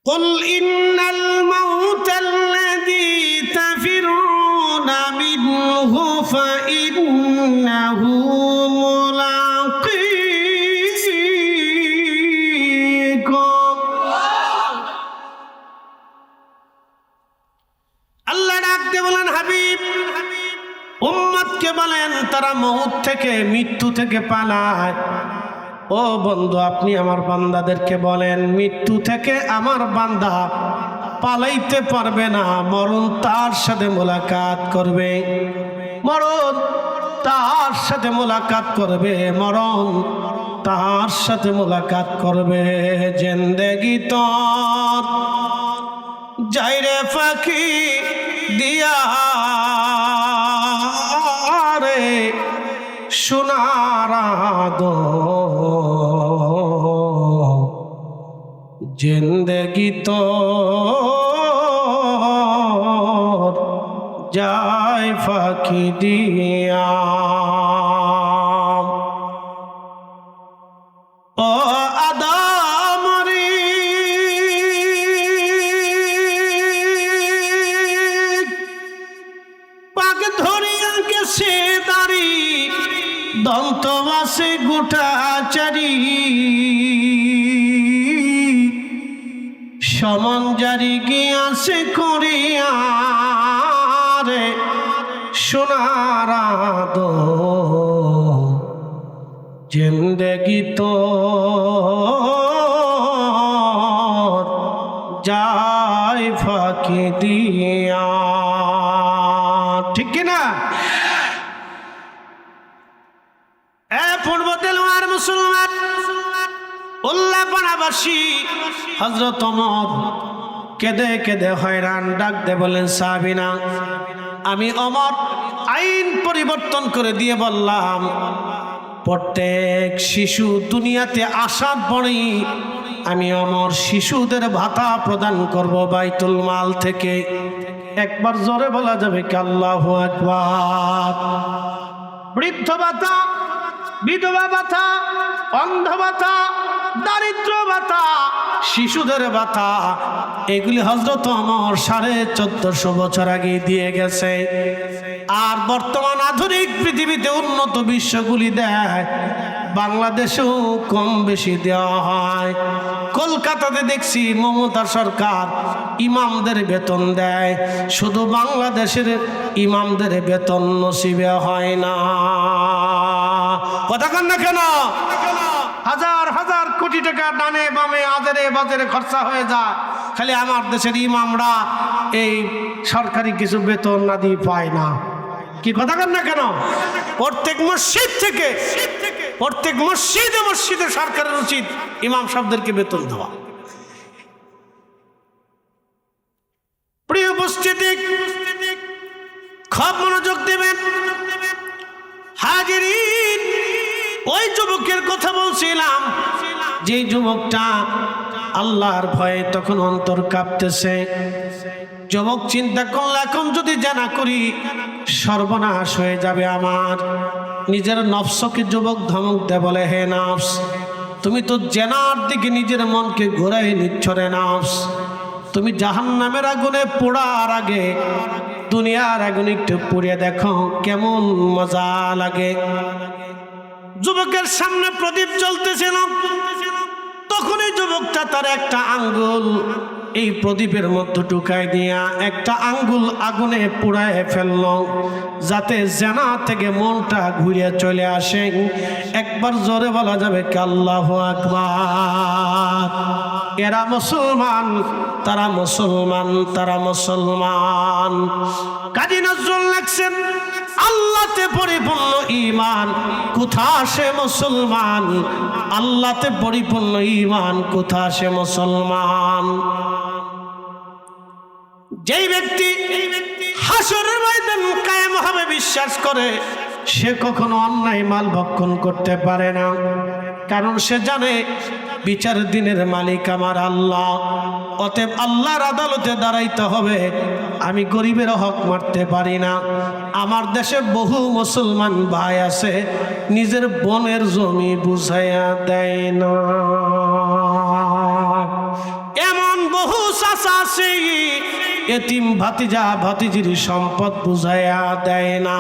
কুল ইন্নাল মাউতাল্লাযী তাফিরুনা মিনহু ফাইন্নাহু মুলাকীকুম। আল্লাহ ডাকতে বলেন, হাবিব উম্মতকে বলেন তারা মউত থেকে, মৃত্যু থেকে পালায়। ও বন্ধু, আপনি আমার বান্দাদেরকে বলেন মৃত্যু থেকে আমার বান্দা পালাইতে পারবে না, মরণ তার সাথে মোলাকাত করবে, মরণ তার সাথে মোলাকাত করবে, মরণ তার সাথে মোলাকাত করবে। জিন্দেগি তোর যাইরে ফাঁকি দিয়া রে সোনার দো, জিন্দেগি তো যায় ফাঁকি দিয়া। ও আদমরি পাক ধরিয়া গেছে দাড়ি, দন্ত আছে গোটা চারি, সমন জারি গিয়াছে করিয়া রে সোনার দো, জিন্দেগি তো যায় ফাঁকি দিয়া। ঠিক কিনা? পূর্ব দেলোয়ার মুসলমান উল্লাপাড়াবাসী হযরত ওমর কেঁদে কেঁদে হয়রান, ডাক দে বলেন, সাহাবীনা আমি ওমর আইন পরিবর্তন করে দিয়ে বললাম, প্রত্যেক শিশু দুনিয়াতে আসার পরেই আমি ওমর শিশুদের ভাতা প্রদান করব বাইতুল মাল থেকে। একবার জোরে বলা যাবে কি আল্লাহু আকবার? বৃদ্ধ ভাতা, বিধবা ভাতা, অন্ধ ভাতা, দারিদ্র ভাতা, শিশুদের ভাতা, এগুলি হযরত ওমর 1450 বছর আগে দিয়ে গেছে। আর বর্তমান আধুনিক পৃথিবীতে উন্নত বিশ্বগুলি দেয়, বাংলাদেশেও কম বেশি দেওয়া হয়। কলকাতাতে দেখছি মমতা সরকার ইমামদের বেতন দেয়, শুধু বাংলাদেশের ইমামদের বেতন নসিবে হয় না। কথা কন না কেন? হাজার হাজার কোটি টাকা ডানে বামে আজেরে বাজেরে খরচা হয়ে যায়, খালি আমার দেশের ইমামরা এই সরকারি কিছু বেতন না দিয়ে পায় না। কি কথা কন না কেন? প্রত্যেক মসজিদ থেকে, প্রত্যেক মসজিদে মসজিদে সরকারের উচিত ইমাম সাহেবদেরকে বেতন দেওয়া। প্রিয় উপস্থিতি, খুব মনোযোগ দেবেন হাজিরিন। ওই যুবকের কথা বলছিলাম, যে যুবকটা আল্লাহর ভয়ে তখন অন্তর কাঁপতেছে। যুবক চিন্তা করল, এখন যদি জানা করি সর্বনাশ হয়ে যাবে আমার। নিজের নফসকে যুবক ধমক দেয়, বলে, হে নফস, তুমি তো জেনার দিকে নিজের মনকে ঘোরাই নিচ্ছ রে নফস। তুমি জাহান্নামের আগুনে পোড়ার আগে দুনিয়ার আগুনে একটু পুড়িয়ে দেখো কেমন মজা লাগে। যুবকের সামনে প্রদীপ জ্বলতেছিল, তখনই যুবকটা তার একটা আঙ্গুল এই প্রদীপের মধ্যে ঢুকাই দিয়া একটা আঙ্গুল আগুনে পুড়ায় ফেলল, যাতে জেনা থেকে মনটা ঘুরে চলে আসে। একবার জোরে বলা যাবে কি আল্লাহু আকবার? এরা মুসলমান, তারা মুসলমান, তারা মুসলমান। কাজী নজরুল লেখছেন, আল্লাহতে পরিপূর্ণ ঈমান কোথা সে মুসলমান, আল্লাহতে পরিপূর্ণ ঈমান কোথা সে মুসলমান। যেই ব্যক্তি হাসরের ময়দান কায়েম হবে বিশ্বাস করে, সে কখনো অন্যায় মাল ভক্ষণ করতে পারে না, কারণ সে জানে বিচার দিনের মালিক আমার আল্লাহ। অতএব আল্লাহর আদালতে দাঁড়াইতে হবে, আমি গরিবের হক মারতে পারি না। আমার দেশে বহু মুসলমান ভাই আছে, নিজের বোনের জমি বুঝাইয়া দেয় না। এমন বহু চাচি এতিম ভাতিজা ভাতিজির সম্পদ বুঝাইয়া দেয় না।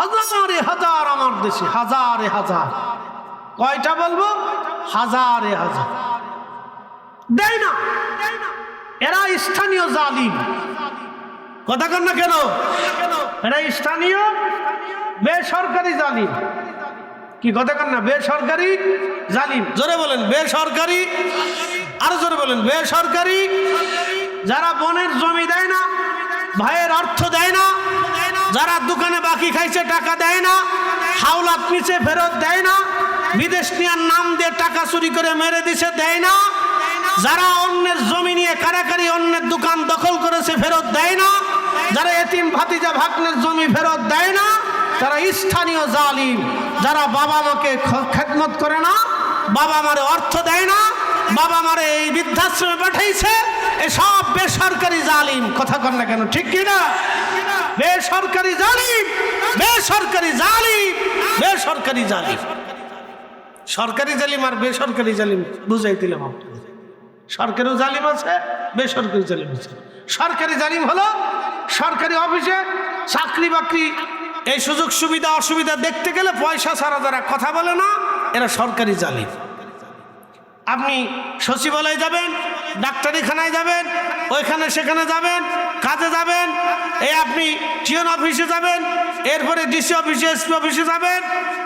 হাজারে হাজার আমার দেশে, হাজারে হাজার, কয়টা বলবো, হাজারে হাজার দেয় না। এরা স্থানীয় জালিম। কথা কন না কেন? এরা স্থানীয় বেসরকারি জালিম। কি কথা কন না? বেসরকারি জালিম। জোরে বলেন বেসরকারি, আরো জোরে বলেন বেসরকারি। যারা বোনের জমি দেয় না, ভাইয়ের অর্থ দেয় না, যারা দোকানে বাকি খাইছে টাকা দেয় না, হাওলাত নিচে ফেরত দেয় না, বিদেশ নেওয়ার নাম দিয়ে টাকা চুরি করে মেরে দিছে দেয় না, যারা অন্যের জমি নিয়ে কারাকারি অন্যের দোকান দখল করেছে ফেরত দেয় না, যারা এতিম ভাতিজা ভাগ্নের জমি ফেরত দেয় না, তারা স্থানীয় জালিম। যারা বাবা মাকে খেদমত করে না, বাবা মারে অর্থ দেয় না, বাবা মারে এই বৃদ্ধাশ্রমে পাঠাইছে, এসব বেসরকারি জালিম। কথা কন না কেন? ঠিক কিনা? বেসরকারি জালিম, বেসরকারি জালিম, বেসরকারি জালিম। সরকারি জালিম আর বেসরকারি জালিম বুঝাই দিলাম আপনাকে। সরকারিও জালিম আছে, বেসরকারি জালিম আছে। সরকারি জালিম হলো সরকারি অফিসে চাকরি বাকরি এই সুযোগ সুবিধা অসুবিধা দেখতে গেলে পয়সা ছাড়া যারা কথা বলে না, এরা সরকারি জালিম। আপনি সচিবালয়ে যাবেন, ডাক্তারিখানায় যাবেন, ওইখানে সেখানে যাবেন, কাজে যাবেন, এই আপনি টিএন অফিসে যাবেন, এরপরে ডিসি অফিসে এসপি অফিসে যাবেন,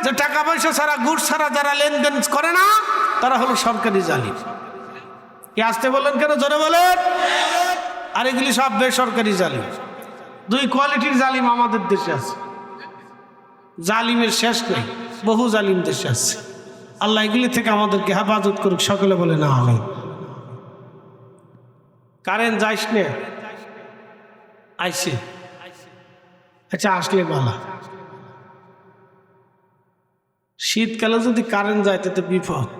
যে টাকা পয়সা ছাড়া গুড় ছাড়া যারা লেনদেন করে না, তারা হলো সরকারি জালিম। কি আসতে বললেন কেন? জোরে বলেন। আর এগুলি সব বেসরকারি জালিম। দুই কোয়ালিটির জালিম আমাদের দেশে আছে, জালিমের শেষ নেই, বহু জালিম দেশে আছে। আল্লাহ এগুলি থেকে আমাদেরকে হেফাজত করুক, সকলে বলে না আমিন। কারেন্ট যাইস নে, আইসে, আচ্ছা আসলে বালা। শীতকালে যদি কারেন্ট যায় তাতে বিপদ।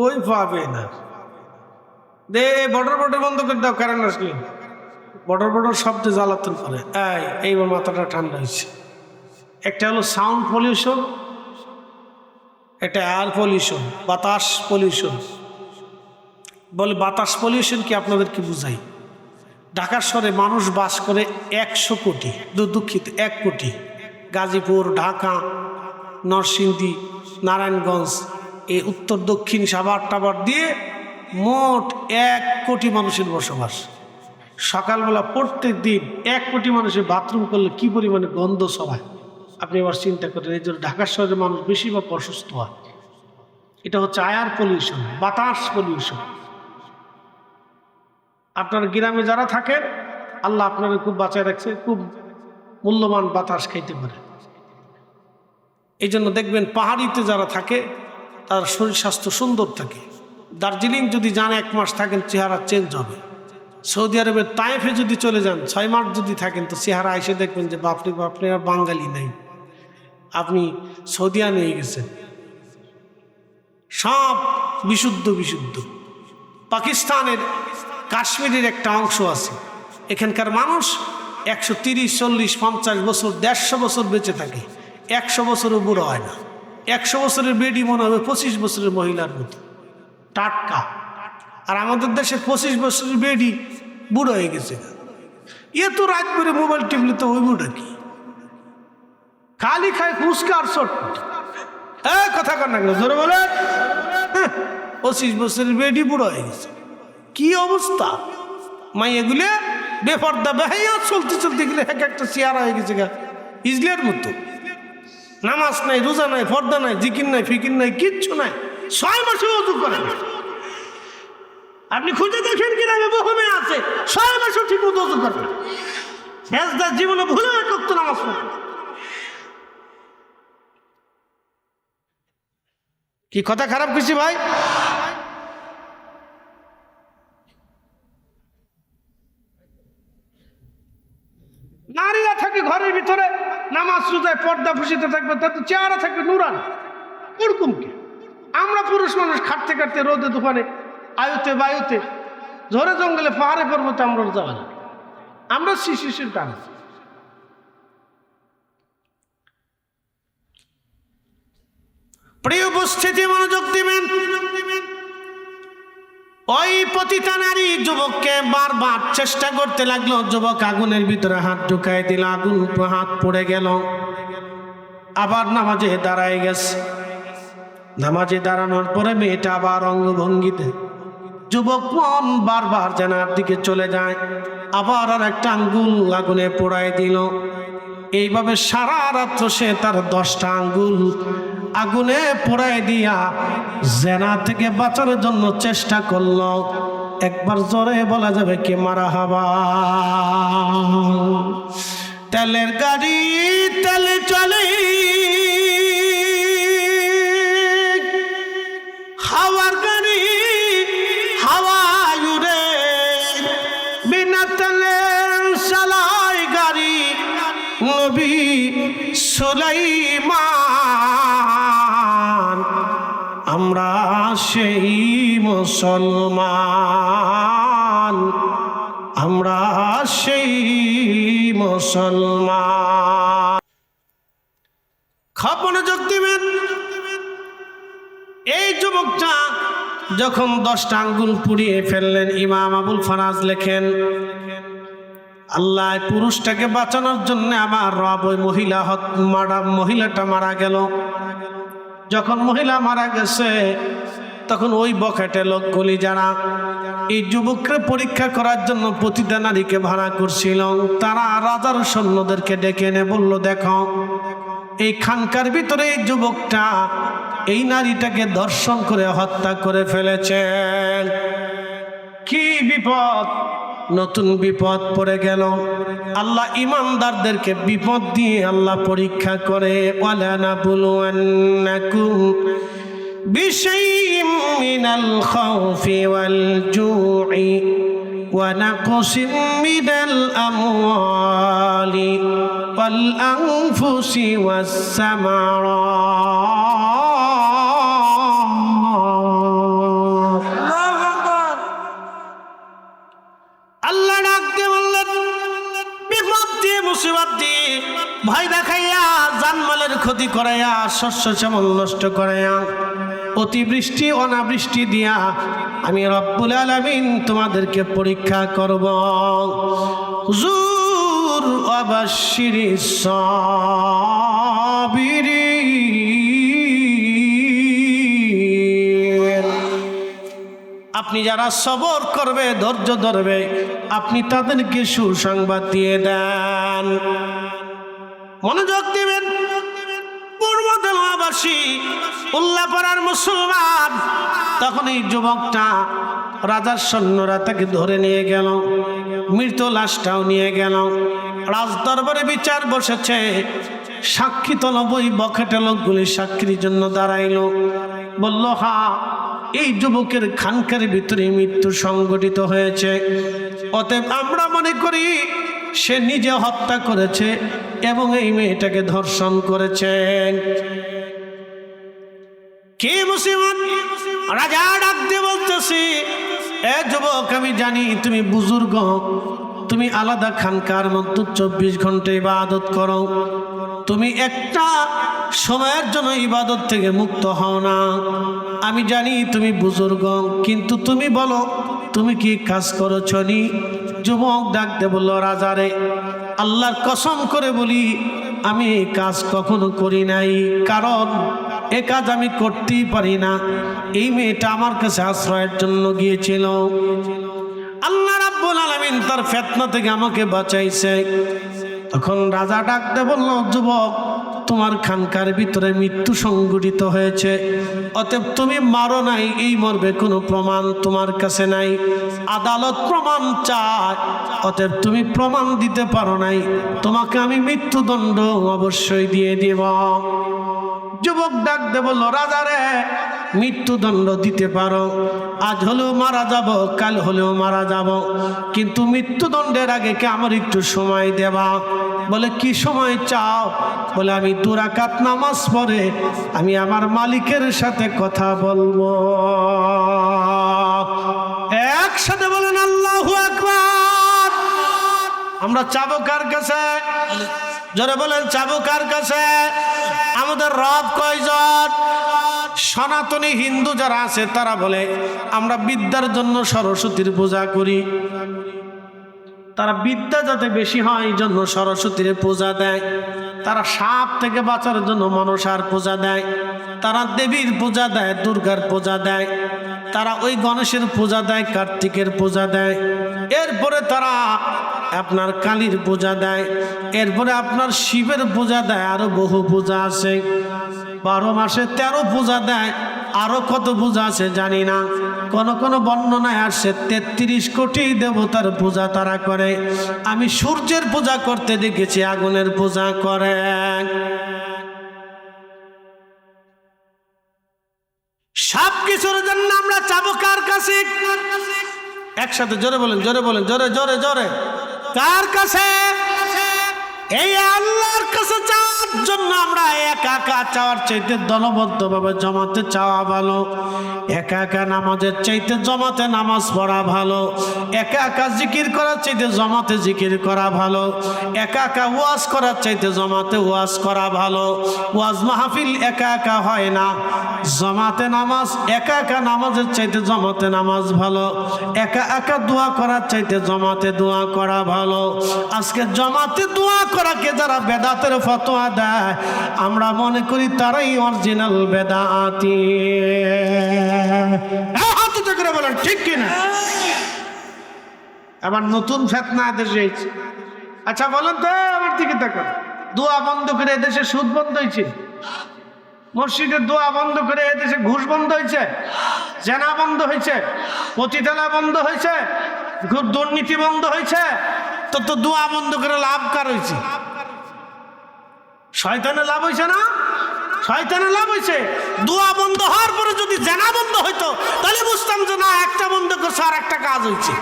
ওই পাবে না, দে বর্ডার বর্ডার বন্ধ করে দাও, কারেন্ট আসলে বর্ডার বর্ডার শব্দে জ্বালাতন করে। এইবার মাথাটা ঠান্ডা হয়েছে। একটা হলো সাউন্ড পলিউশন, একটা এয়ার পলিউশন, বাতাস পলিউশন। বলে বাতাস পলিউশন কি আপনাদের কি বুঝাই? ঢাকার শহরে মানুষ বাস করে 100 কোটি, দুঃখিত 1 কোটি। গাজীপুর, ঢাকা, নরসিংদী, নারায়ণগঞ্জ, এই উত্তর দক্ষিণ সাভার টাভার দিয়ে মোট 1 কোটি মানুষের বসবাস। সকালবেলা প্রত্যেক দিন 1 কোটি মানুষের বাথরুম করলে কি পরিমাণে গন্ধ ছড়ায় আপনি এবার চিন্তা করেন। এই জন্য ঢাকার শহরে মানুষ বেশিরভাগ অসুস্থ হয়। এটা হচ্ছে এয়ার পলিউশন, বাতাস পলিউশন। আপনার গ্রামে যারা থাকেন, আল্লাহ আপনাদের খুব বাঁচায় রাখছে, খুব মূল্যবান বাতাস খাইতে পারে। এই জন্য দেখবেন পাহাড়িতে যারা থাকে তার শরীর স্বাস্থ্য সুন্দর থাকে। দার্জিলিং যদি যান 1 মাস থাকেন, চেহারা চেঞ্জ হবে। সৌদি আরবের তায়েফে যদি চলে যান 6 মাস যদি থাকেন, তো চেহারা এসে দেখবেন যে বাপরে বাপরে আর বাঙালি নাই, আপনি সৌদিয়া নিয়ে গেছেন। সব বিশুদ্ধ বিশুদ্ধ। পাকিস্তানের কাশ্মীরের একটা অংশ আছে, এখানকার মানুষ 130, 40, 50 বছর, 150 বছর বেঁচে থাকে। 100 বছরও বুড়ো হয় না। 100 বছরের বেডি মনে হবে 25 বছরের মহিলার মতো টাটকা। আর আমাদের দেশের 25 বছরের বেডি বুড়ো হয়ে গেছে। এ তো রাত করে মোবাইল টিপলে তো ওই বুড়া কি খালি খায় ফুচকা আর চটপট। কথা কর না জোরে বলে। 25 বছরের বেডি বুড়ো হয়ে গেছে। কি অবস্থা! মাইয়াগুলো বেপর্দা বেহাইয়া চলতে চলতে গেলে এক একটা চেহারা হয়ে গেছে গা ইজলের মতো। নামাজ নাই, রোজা নাই, পর্দা নাই, জিকির নাই, ফিকির নাই, কিচ্ছু নাই। 6 মাসে ওযু করে না। আপনি খুঁজে দেখেন গ্রামে বহু মেয়ে আছে 6 মাসে ঠিক মতো ওযু করে না। সেজদার জীবনে ভুলে করতো নামাজ পড়ে। কি কথা খারাপ কিছু ভাই? নারীরা থাকে ঘরের ভিতরে, নামাজ রোজায় পর্দা ফুসিতে থাকবে, তাতে চেহারা থাকবে নুরান। ওরকম কি আমরা পুরুষ মানুষ খাটতে খাটতে রোদে দোকানে আয়ুতে বায়ুতে ঝড়ে জঙ্গলে পাহাড়ে পর্বতে আমরা যাওয়া না, আমরা শিশির টান। প্রিয় উপস্থিতি, মনোযোগ দিবেন। ওই পতিতা নারী যুবককে বারবার চেষ্টা করতে লাগলো। যুবক আগুনের ভিতরে হাত ঢুকাই দিল, আগুন হাত পড়ে গেল। আবার নামাজে দাঁড়ায় গেছে। নামাজে দাঁড়ানোর পরে মেয়েটা আবার অঙ্গভঙ্গিতে, যুবক মন বারবার জানার দিকে চলে যায়। আবার আর একটা আঙ্গুল আগুনে পোড়ায় দিল। এইভাবে সারা রাত্র সে তার 10টা আঙ্গুল আগুনে পোড়ায় দিয়া জেনা থেকে বাঁচানোর জন্য চেষ্টা করলো। একবার জোরে বলা যাবে কি মারহাবা। তেলের গাড়ি তেলে চলে, হাওয়ার গাড়ি হাওয়ায় উড়ে, বিনা তেলে চালায় গাড়ি নবী সুলাইমান। আমরা সেই মুসলমান, আমরা সেই মুসলমান। খুব মনোযোগ দিবেন। এই যুবকটা যখন 10টা আঙ্গুল পুড়িয়ে ফেললেন, ইমাম আবুল ফারাজ লেখেন, আল্লাহ পুরুষটাকে বাঁচানোর জন্য আমার রব ওই মহিলাটা মারা গেল। যখন মহিলা মারা গেছে, তখন ওই বখাটে লোকগুলি যারা এই যুবককে পরীক্ষা করার জন্য প্রতিটা নারীকে ভাড়া করছিল, তারা রাজার সৈন্যদেরকে ডেকে এনে বলল, দেখো এই খানকার ভিতরে এই যুবকটা এই নারীটাকে ধর্ষণ করে হত্যা করে ফেলেছে। কি বিপদ, নতুন বিপদ পড়ে গেল। আল্লাহ ইমানদারদেরকে বিপদ দিয়ে আল্লাহ পরীক্ষা করে। ওয়ালা নাবলুওয়ান্নাকুম বিশাইইম মিনাল খাউফি ওয়াল জু'i ওয়া নাকসিম মিনাল আমওয়ালি ওয়াল আনফুসি ওয়াস সামারাত। আল্লাহ ডাকতে বললেন, বিপদ দিয়ে মুসিবত দিয়ে ভয় দেখাইয়া জানমালের ক্ষতি করাইয়া শস্য শ্যামল নষ্ট করাইয়া অতিবৃষ্টি অনাবৃষ্টি দিয়া আমি রব্বুল আলামিন তোমাদেরকে পরীক্ষা করব। হুজুর ওয়াবাশশিরিস সাবিরিন, আপনি যারা সবর করবে, ধৈর্য ধরবে, আপনি তাদেরকে সুসংবাদ দিয়ে দেন। মনোযোগ দিবেন। পূর্বদেশবাসী উল্লাপাড়ার মুসলমান, তখন এই যুবকটা রাজার সৈন্যরা তাকে ধরে নিয়ে গেল, মৃত লাশটাও নিয়ে গেল। রাজদরবারে বিচার বসেছে, সাক্ষী তলব। ওই বখাটে লোকগুলি সাক্ষীর জন্য দাঁড়াইল। বলল, হ্যাঁ এই যুবকের খানকার ভিতরে মৃত্যু সংঘটিত হয়েছে, অতএব আমরা মনে করি সে নিজে হত্যা করেছে এবং এই মেয়েটাকে ধর্ষণ করেছে। কে মুসলমান? রাজা ডাক দিয়ে বলতেছি, এ যুবক, আমি জানি তুমি বুজুর্গ, তুমি আলাদা খানকার মধ্যে 24 ঘন্টা ইবাদত করো, তুমি একটা সময়ের জন্য ইবাদত থেকে মুক্ত হও না। আমি জানি তুমি বুজুর্গ, কিন্তু তুমি বলো তুমি কি কাজ করেছো নি? যুবক ডাকতে বলল, রাজারে, আল্লাহর কসম করে বলি আমি এই কাজ কখনো করি নাই, কারণ এ কাজ আমি করতেই পারি না। এই মেয়েটা আমার কাছে আশ্রয়ের জন্য গিয়েছিল, আল্লাহ রাব্বুল আলামিন তার ফিতনা থেকে আমাকে বাঁচাইছে। তখন রাজা ডাকতে বলল, যুবক, তোমার খানকার ভিতরে মৃত্যু সংঘটিত হয়েছে, অতএব তুমি মারো নাই, এই মর্মে কোনো প্রমাণ তোমার কাছে নাই। আদালত প্রমাণ চায়, অতএব তুমি প্রমাণ দিতে পারো নাই, তোমাকে আমি মৃত্যুদণ্ড অবশ্যই দিয়ে দিব। যুবক ডাকতে বলল, রাজারে, মৃত্যুদণ্ড দিতে পারো, আজ হলেও মারা যাব, কাল হলেও মারা যাব, কিন্তু মৃত্যুদণ্ডের আগে কি আমার একটু সময় দেবা? বলে, কি সময় চাও? বলে, আমি 2 রাকাত নামাজ পড়ে আমি আমার মালিকের সাথে কথা বলবো। একসাথে বলেন আল্লাহু আকবার। আমরা চাবো কার কাছে? জোরে বলেন, চাবো কার কাছে? আমাদের রব কয়জন? সনাতনী হিন্দু যারা আছে তারা বলে আমরা বিদ্যার জন্য সরস্বতীর পূজা করি, তারা বিদ্যা যাতে বেশি হয় এই জন্য সরস্বতীর পূজা দেয়। তারা সাপ থেকে বাঁচার জন্য মনসার পূজা দেয়, তারা দেবীর পূজা দেয়, দুর্গার পূজা দেয়, তারা ওই গণেশের পূজা দেয়, কার্তিকের পূজা দেয়, এরপরে তারা আপনার কালীর পূজা দেয়, এরপরে আপনার শিবের পূজা দেয়, আরো বহু পূজা আছে। 12 মাসে 13 পূজা দেয়, আরো কত পূজা আছে জানি না। কোন কোন বর্ণনায় আসছে 33 কোটি দেবতার পূজা তারা করে। আমি সূর্যের পূজা করতে দেখেছি, আগুনের পূজা করে। সব কিছুর জন্য আমরা চাবো কার কাছে? একসাথে জোরে বলেন, জোরে বলেন, জোরে জোরে জোরে। কার কাছে? এই আল্লাহর কাছে চাওয়ার জন্য আমরা একা একা চাওয়ার চাইতে দলবদ্ধভাবে জমাতে চাওয়া ভালো। একা একা নামাজের চাইতে জমাতে নামাজ পড়া ভালো। একা একা জিকির করার চাইতে জমাতে জিকির করা ভালো। একা একা ওয়াজ করার চাইতে জমাতে ওয়াজ করা ভালো। ওয়াজ মাহফিল একা একা হয় না, জমাতে নামাজ একা একা নামাজের চাইতে জমাতে নামাজ ভালো। একা একা দোয়া করার চাইতে জমাতে দোয়া করা ভালো। আজকে জমাতে দোয়া করাকে যারা বেদাতের ফতোয়া দেয়, আমরা মনে করি তারাই অরিজিনাল বেদাতি। হাত উঁচু করে বলেন ঠিক কিনা? আবার নতুন ফিতনা দেশে হয়েছে। আচ্ছা বলেন তো, আমার দিকে তাকান। দোয়া বন্ধ করে এদেশে সুদ বন্ধ হয়েছে, মসজিদের দোয়া বন্ধ করে এদেশে ঘুষ বন্ধ হয়েছে, জেনা বন্ধ হয়েছে, পতিতালা বন্ধ হয়েছে, দুর্নীতি বন্ধ হয়েছে। তো দোয়া বন্ধ করে লাভ কার হয়েছে? শয়তানের লাভ হয়েছে না? শয়তানের লাভ হয়েছে। দোয়া বন্ধ হওয়ার পরে যদি জেনা বন্ধ হইতো তাহলে বুঝতাম যে না, একটা বন্ধ করছে আর একটা কাজ হয়েছে।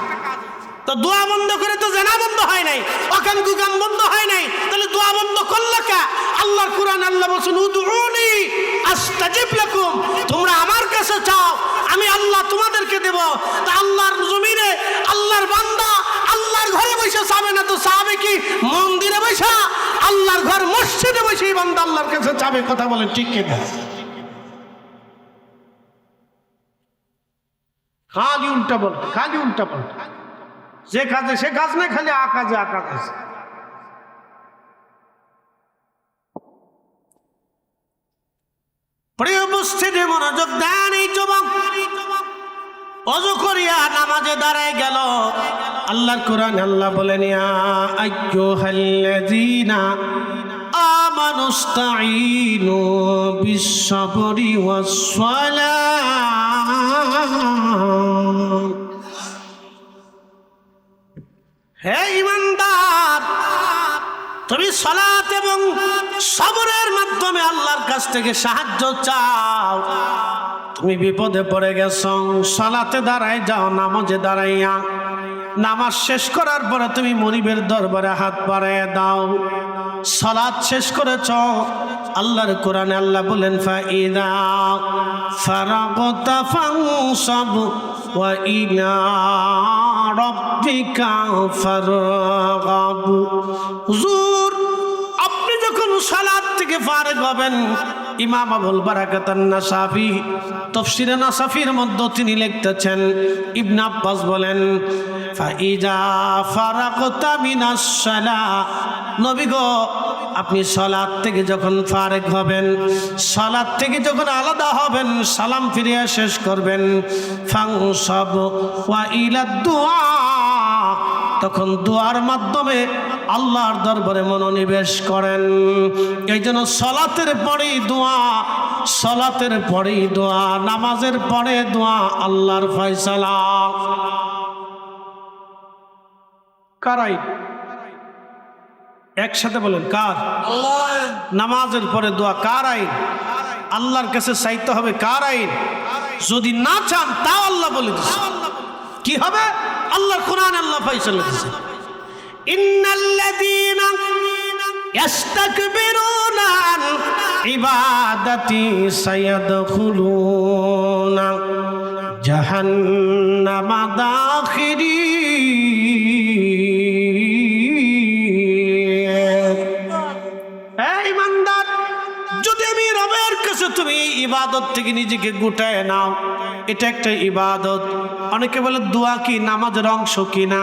তো দোয়া বন্ধ করে তো জেনা বন্ধ হয় নাই, অকাম কুকাম বন্ধ হয় নাই, তাহলে দোয়া বন্ধ করলো কে? আল্লাহর কোরআন আল্লাহ বলেন উদউনি আস্তাজিব লাকুম, তোমরা আমার কাছে চাও, আমি আল্লাহ তোমাদেরকে দেব। তা আল্লাহর জমিনে আল্লাহর বান্দা আল্লাহর ঘরে বসে চাবে না তো চাবে কি মন্দিরে বসে? আল্লাহর ঘর মসজিদে বসে এই বান্দা আল্লাহর কাছে চাবে। কথা বলেন ঠিক কিনা? খালি উল্টা বল, খালি উল্টা বল। যে কাজে সে কাজ নাই, খালি আকাজে আকাজ আছে। প্রিয় উপস্থিতি, মনোযোগ দেন। এই যুবক ওযু করিয়া নামাজে দাঁড়ায় গেল। আল্লাহর কোরআন আল্লাহ বলেন ইয়া আইয়ুহাল্লাযীনা আমানুস্তাঈনু বিস-সাবরি ওয়াস-সালাহ। হে ঈমানদার, তুমি সালাত এবং সবরের মাধ্যমে আল্লাহর কাছ থেকে সাহায্য চাও। তুমি বিপদে পড়ে গেছো, সালাতে দাঁড়ায় যাও, নামাজে দাঁড়াইয়া নামাজ শেষ করার পরে তুমি মনিবের দরবারে হাত বাড়ায় দাও। সালাত শেষ করেছ, আল্লাহর কোরআনে আল্লাহ বলেন ফাইদা ফারাগতা ফানসাব ওয়া ইলা রাব্বিকা ফারগাব। হুজুর, আপনি যখন সালাত থেকে ফারেগ হবেন, ইমাম আবুল বারাকাত আন-নাসাফি তাফসীরে নাসাফির মধ্যে তিনি লিখতেছেন, ইবনে আব্বাস বলেন ফাইজা ফারাগতা মিনাস সালাহ, নবী গো আপনি সালাত থেকে যখন ফারেগ হবেন, সালাত থেকে যখন আলাদা হবেন, সালাম ফিরিয়ে শেষ করবেন, ফানসাব ওয়া ইলা দুআ, তখন দোয়ার মাধ্যমে আল্লাহর দরবারে মনোনিবেশ করেন। এই জন্য সালাতের পরেই দোয়া, সালাতের পরেই দোয়া, নামাজের পরে দোয়া, আল্লাহর ফয়সালা। কারাই একসাথে বলেন কার? নামাজের পরে দোয়া কার আইন? আল্লাহর কাছে চাইতে হবে। কার আইন? যদি না চান তাও আল্লাহ বলে দিচ্ছে কি হবে। আল্লাহর কোরআন আল্লাহ ফয়সালা দিচ্ছে, ইন্নাল্লাযীনা ইস্তাকবিরুনা আন ইবাদাতি সায়াদখুলুনা জাহান্নামা দাখিরিন। হে ঈমানদার, যদি আমি রবের কাছে তুমি ইবাদত থেকে নিজেকে গুটায় নাও, এটা একটা ইবাদত। অনেকে বলে দোয়া কি নামাজের অংশ কিনা?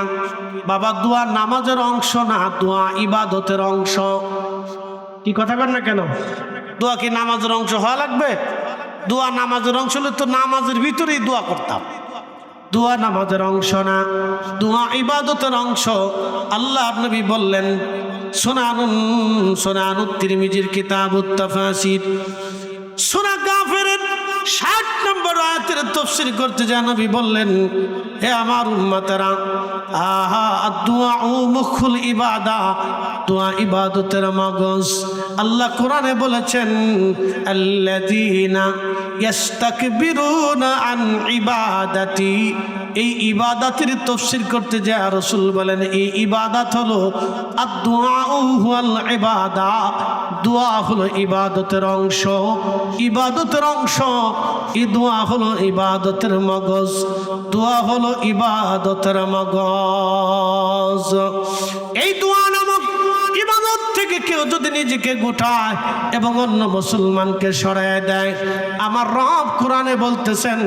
বাবা, দোয়া নামাজের অংশ না, দোয়া ইবাদতের অংশ। কি কথা বল না কেন? দোয়া কি নামাজের অংশ হওয়া লাগবে? দোয়া নামাজের অংশ হলে তো নামাজের ভিতরেই দোয়া করতাম। দোয়া নামাজের অংশ না, দোয়া ইবাদতের অংশ। আল্লাহর নবী বললেন, সুনানুত তিরমিজির কিতাবুত তাফাসির সূরা গাফিরের 60 নম্বর আয়াতের তাফসীর করতে যায় নবী বললেন, হে আমার উম্মতেরা, আহা আদ-দুআউ মুখুল ইবাদা, দোয়া ইবাদতের মগজ। আল্লাহ কোরআনে বলেছেন, আল্লাযীনা ইস্তাকবিরুনা আন ইবাদাতি। এই ইবাদাতের তাফসীর করতে যায় রাসূল বলেন, এই ইবাদত হলো আদ-দুআউ হুয়াল ইবাদা, দোয়া হলো ইবাদতের অংশ। ইবাদতের অংশ, এই দোয়া হলো ইবাদতের মগজ। দোয়া হলো ইবাদতের মগজ। এই দোয়া নামক ইবাদত থেকে কেউ যদি নিজেকে গুটায় এবং অন্য মুসলমানকে সরায় দেয়, আমার রব কোরআনে বলতেছেন,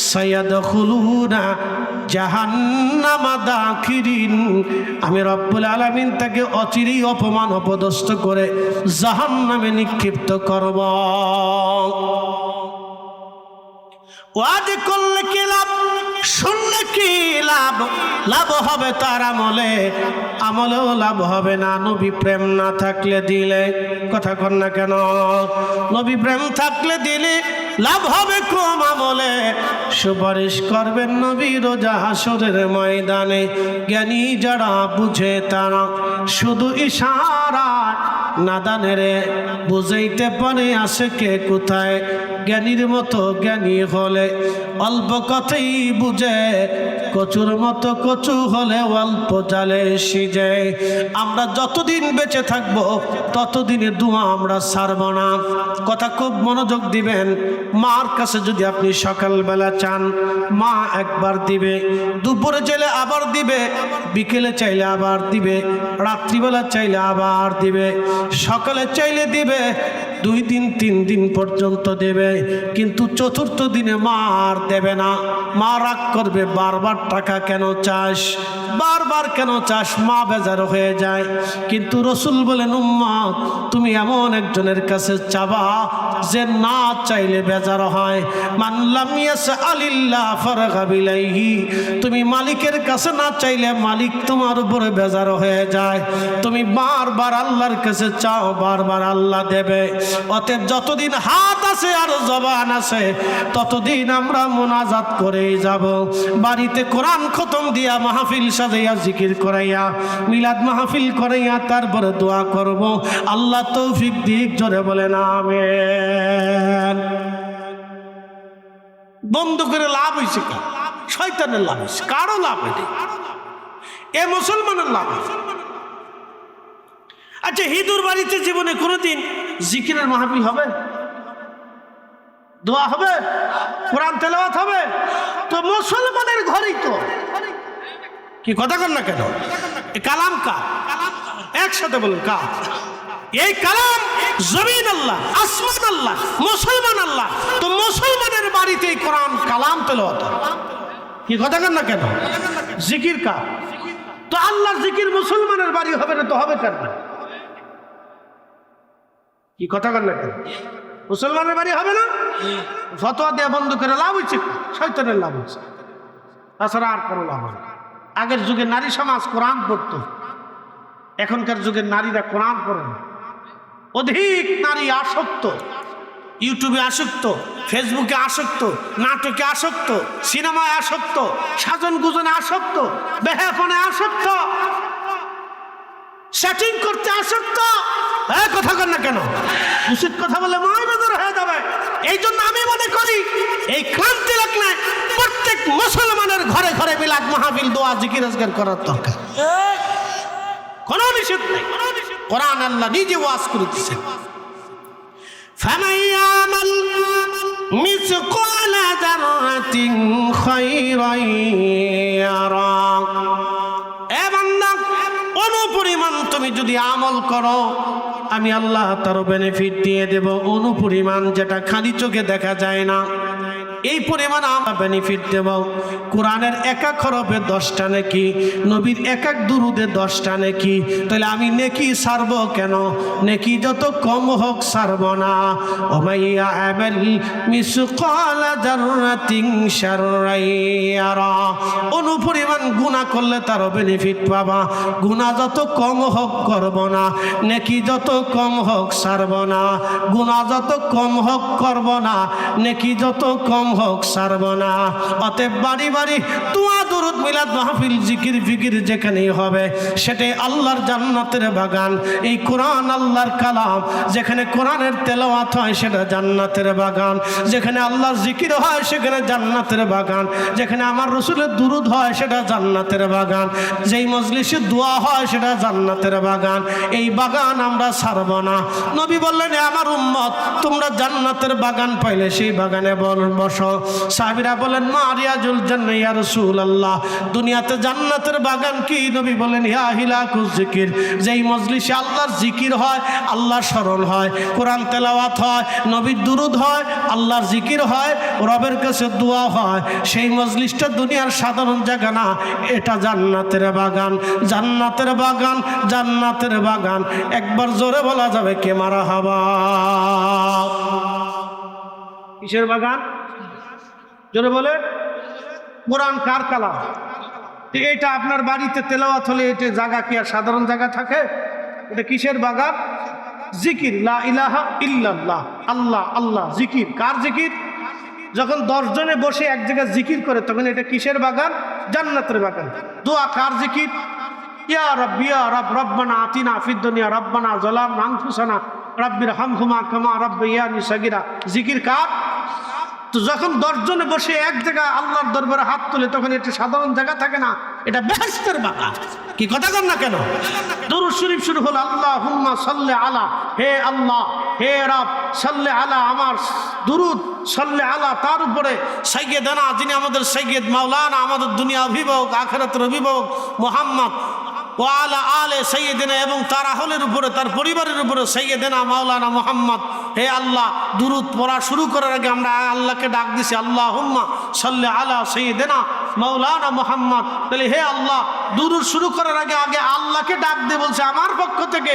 সায়াদখুলুনা জাহান্নামা দাখিরিন। আমি রব্বুল আলামিন তাকে অচিরেই অপমান অপদস্থ করে জাহান্নামে নিক্ষিপ্ত করব। ওয়াজ করলে কি লাভ, শুনলে কি লাভ? লাভ হবে তার আমলে, আমলেও লাভ হবে না নবী প্রেম না থাকলে দিলে। কথা কন না কেন? নবী প্রেম থাকলে দিলে লাভ হবে কম, আমলে সুপারিশ করবেন নবী রোজা হাসরের ময়দানে। জ্ঞানী যারা বুঝে তারা শুধু ইশারা নাদানেরে বুঝাইতে পারে আসে কে কোথায়। জ্ঞানীর মতো জ্ঞানী হলে অল্প কথাই বুঝে, কচুর মতো কচু হলে অল্প জালে সিজে। আমরা যতদিন বেঁচে থাকবো ততদিনে দোয়া আমরা ছাড়ব না। কথা খুব মনোযোগ দিবেন। মার কাছে যদি আপনি সকালবেলা চান, মা একবার দিবে, দুপুরে চাইলে আবার দিবে, বিকেলে চাইলে আবার দিবে, রাত্রিবেলা চাইলে আবার দিবে, সকালে চাইলে দিবে, 2 দিন 3 দিন পর্যন্ত দেবে। কিন্তু চতুর্থ দিনে মা আর দেবে না। মা রাগ করবে, বারবার টাকা কেন চাস, বারবার কেন চাস, মা বেজার হয়ে যায়। কিন্তু রসুল বলেন, উম্মত তুমি এমন একজনের কাছে চাবা যে না চাইলে বেজার হয়। মান লাম ইয়াসআলিল্লাহ ফারগা বিলাইহি। তুমি মালিকের কাছে না চাইলে মালিক তোমার উপরে বেজার হয়ে যায়। তুমি বারবার আল্লাহর কাছে চাও, বারবার আল্লাহ দেবে। অতএব যতদিন হাত আছে আর জবান আছে ততদিন আমরা মোনাজাত করেই যাব। বাড়িতে কোরআন খতম দিয়া, মাহফিল সাজাইয়া, জিকির করাইয়া, মিলাদ মাহফিল করাইয়া তারপরে দোয়া করব। আল্লাহ তৌফিক দিক, জোরে বলেন আমিন। বন্ধ করে লাভ হয়েছে কার? শয়তানের লাভ হয়েছে, কারো লাভ হয়নি, এ মুসলমানের লাভ। আচ্ছা, হিন্দুর বাড়িতে জীবনে কোনোদিন জিকিরের মাহফিল হবে? দোয়া হবে? কোরআন তেলাওয়াত হবে? তো মুসলমানের ঘরেই তো। কি কথা কর না কেন? এই কালাম কা? একসাথে বলুন কা? এই কালাম জমিন আল্লাহ, আসমান আল্লাহ, মুসলমান আল্লাহ। তো মুসলমানের বাড়িতে কোরআন কালাম তেলাওয়াত। কি কথা কর না কেন? জিকির কা? তো আল্লাহর জিকির মুসলমানের বাড়ি হবে না তো হবে কেন? কি কথা কর না কেন? মুসলমানের বাড়ি হবে না? ফতোয়া দেয়া বন্ধ করে লাভ হচ্ছে, শয়তানের লাভ হচ্ছে, তাছাড়া আর কোনো লাভ হবে। আগের যুগে নারী সমাজ কোরআন পড়তো, এখনকার যুগের নারীরা কোরআন পড়ে না। অধিক নারী আসক্ত, ইউটিউবে আসক্ত, ফেসবুকে আসক্ত, নাটকে আসক্ত, সিনেমায় আসক্ত, সাজন গুজনে আসক্ত, বেহাপনে আসক্ত, সেটিং করতে আসক্ত। কথা কর না কেন? উচিত কথা বলে মায় বেদর হয়ে যাবে। এই জন্য আমি মনে করি এই ক্রান্তি লাগলে প্রত্যেক মুসলমানের ঘরে ঘরে মিলাদ মাহফিল, দোয়া, জিকির, আজকার করার দরকার। কোন নিষেধ নেই। কোরআন আল্লাহ নিজে ওয়াজ করে দিয়েছেন, ফামাইয়ামাল মিসকালা যারাতিন খায়রান ইয়ারা। এ বান্দা, অনুপরিমাণ তুমি যদি আমল করো আমি আল্লাহ তারও বেনিফিট দিয়ে দেব অনুপরিমাণ, যেটা খালি চোখে দেখা যায় না, এই পরিমাণ আমরা বেনিফিট দেব। কোরআনের এক এক হরফে 10টা নেকি, নবীর এক এক দুরুদে 10টা নেকি। তাহলে আমি নেকি ছাড়ব কেন? নেকি যত কম হোক ছাড়ব না। ওমাইয়া আমাল মিসকালা যাররাতিন শাররান ইয়ারা, অনুপরিমাণ গুনাহ করলে তারও বেনিফিট পাবা। গুনাহ যত কম হোক করব না, নেকি যত কম হোক ছাড়ব না। গুনাহ যত কম হোক করব না, নেকি যত কম হোক ছাড়ব না। অতএব বাড়ি বাড়ি দোয়া দরুদ মিলাদ মাহফিল জিকির ফিকির যেখানেই হবে সেটাই আল্লাহর জান্নাতের বাগান। এই কোরআন আল্লাহর কালাম, যেখানে কোরআনের তেলাওয়াত হয় সেটা জান্নাতের বাগান, যেখানে আল্লাহর জিকির হয় সেখানে জান্নাতের বাগান, যেখানে আমার রাসূলের দুরুদ হয় সেটা জান্নাতের বাগান, যেই মজলিসে দোয়া হয় সেটা জান্নাতের বাগান। এই বাগান আমরা ছাড়ব না। নবী বললেন, আমার উম্মত তোমরা জান্নাতের বাগান পাইলে সেই বাগানে বসো। সাহাবীরা বলেন, মা রিয়াজুল জান্নাহ ইয়া রাসূলুল্লাহ, দুনিয়াতে জান্নাতের বাগান কি? নবী বলেন, ইয়া হিলাকুজ জিকির, যেই মজলিসে আল্লাহর জিকির হয়, আল্লাহর স্মরণ হয়, কোরআন তেলাওয়াত হয়, নবীর দুরুদ হয়, আল্লাহর জিকির হয়, রবের কাছে দোয়া হয়, সেই মজলিসটা দুনিয়ার সাধারণ জায়গা না, এটা জান্নাতের বাগান। জান্নাতের বাগান, জান্নাতের বাগান। একবার জোরে বলা যাবে কে মারহাবা? কিসের বাগান? জোরে বলে। কোরআন কার কালাম? ঠিক এইটা আপনার বাড়িতে তেলাওয়াত হলে এটা জায়গা কি আর সাধারণ জায়গা থাকে? এটা কিসের বাগান? জিকির, লা ইলাহা ইল্লাল্লাহ, আল্লাহ আল্লাহ। জিকির কার জিকির? যখন 10 জনে বসে এক জায়গায় জিকির করে তখন এটা কিসের বাগান? জান্নাতের বাগান। দোয়া কার জিকির? ইয়া রব ইয়া রব, রব্বানা আতিনা ফিদ দুনিয়া, রব্বানা যালামনা আনফুসানা, রাব্বির হামহুমা কামা রাব্বায়ানি সাগীরা। জিকির কার? তো যখন 10 জনে বসে এক জায়গায় আল্লাহর দরবারে হাত তুলে তখন এটা সাধারণ জায়গা থাকে না, এটা বেহেশতের বাগান। কি কথা কন না কেন? দরুদ শরীফ শুরু হলো আল্লাহুম্মা সাল্লি আলা, হে আল্লাহ হে রব সাল্লি আলা, আমার দুরুদ সাল্লি আলা, তার উপরে সাইয়্যিদানা, যিনি আমাদের সাইয়্যিদ মাওলানা, আমাদের দুনিয়া অভিভাবক আখিরাতের অভিভাবক মুহাম্মদ, ওয়া আলা আলে সাইয়্যিদিনা, এবং তার আহলের উপরে তার পরিবারের উপরে সাইয়্যিদিনা মাওলানা মুহাম্মদ। হে আল্লাহ, দুরুদ পড়া শুরু করার আগে আমরা আল্লাহকে ডাক দিছি, আল্লাহুম্মা সাল্লি আলা সাইয়্যিদিনা মাওলানা মুহাম্মদ। তাহলে হে আল্লাহ, দুরুদ শুরু করার আগে আগে আল্লাহকে ডাক দিয়ে বলছে, আমার পক্ষ থেকে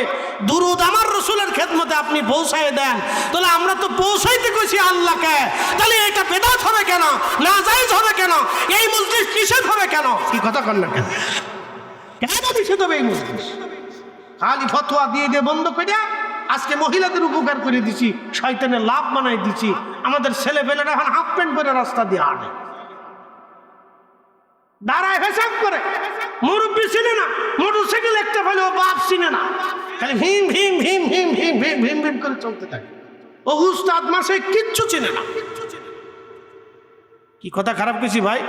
দুরুদ আমার রাসূলের খেদমতে আপনি পৌঁছায় দেন। তাহলে আমরা তো পৌঁছাইতে কইছি আল্লাহকে, তাহলে এটা বেদাত হবে কেন? নাজায়েজ হবে কেন? এই মজলিস নিষেধ হবে কেন? কি কথা কন না কেন? কেন নিষেধ হবে এই মজলিস? খালি ফতোয়া দিয়ে দিয়ে বন্ধ করে আজকে মহিলাদের উপকার করে দিছি, শয়তানের লাভ বানাই দিছি। আমাদের ছেলেপেলেরা এখন হাফ প্যান্ট পরে রাস্তা দিয়ে হাঁটে, দাঁড়ায় হিসাব করে। মুরব্বী চিনে না, মোটরসাইকেল একটা ফেলে ও বাপ চিনে না, খালি ভীম ভীম ভীম ভীম ভীম ভীম ভীম ভীম করে চলতে থাকে। ও উস্তাদ মাসে কিচ্ছু চিনে না। কি কথা খারাপ কিছু ভাই?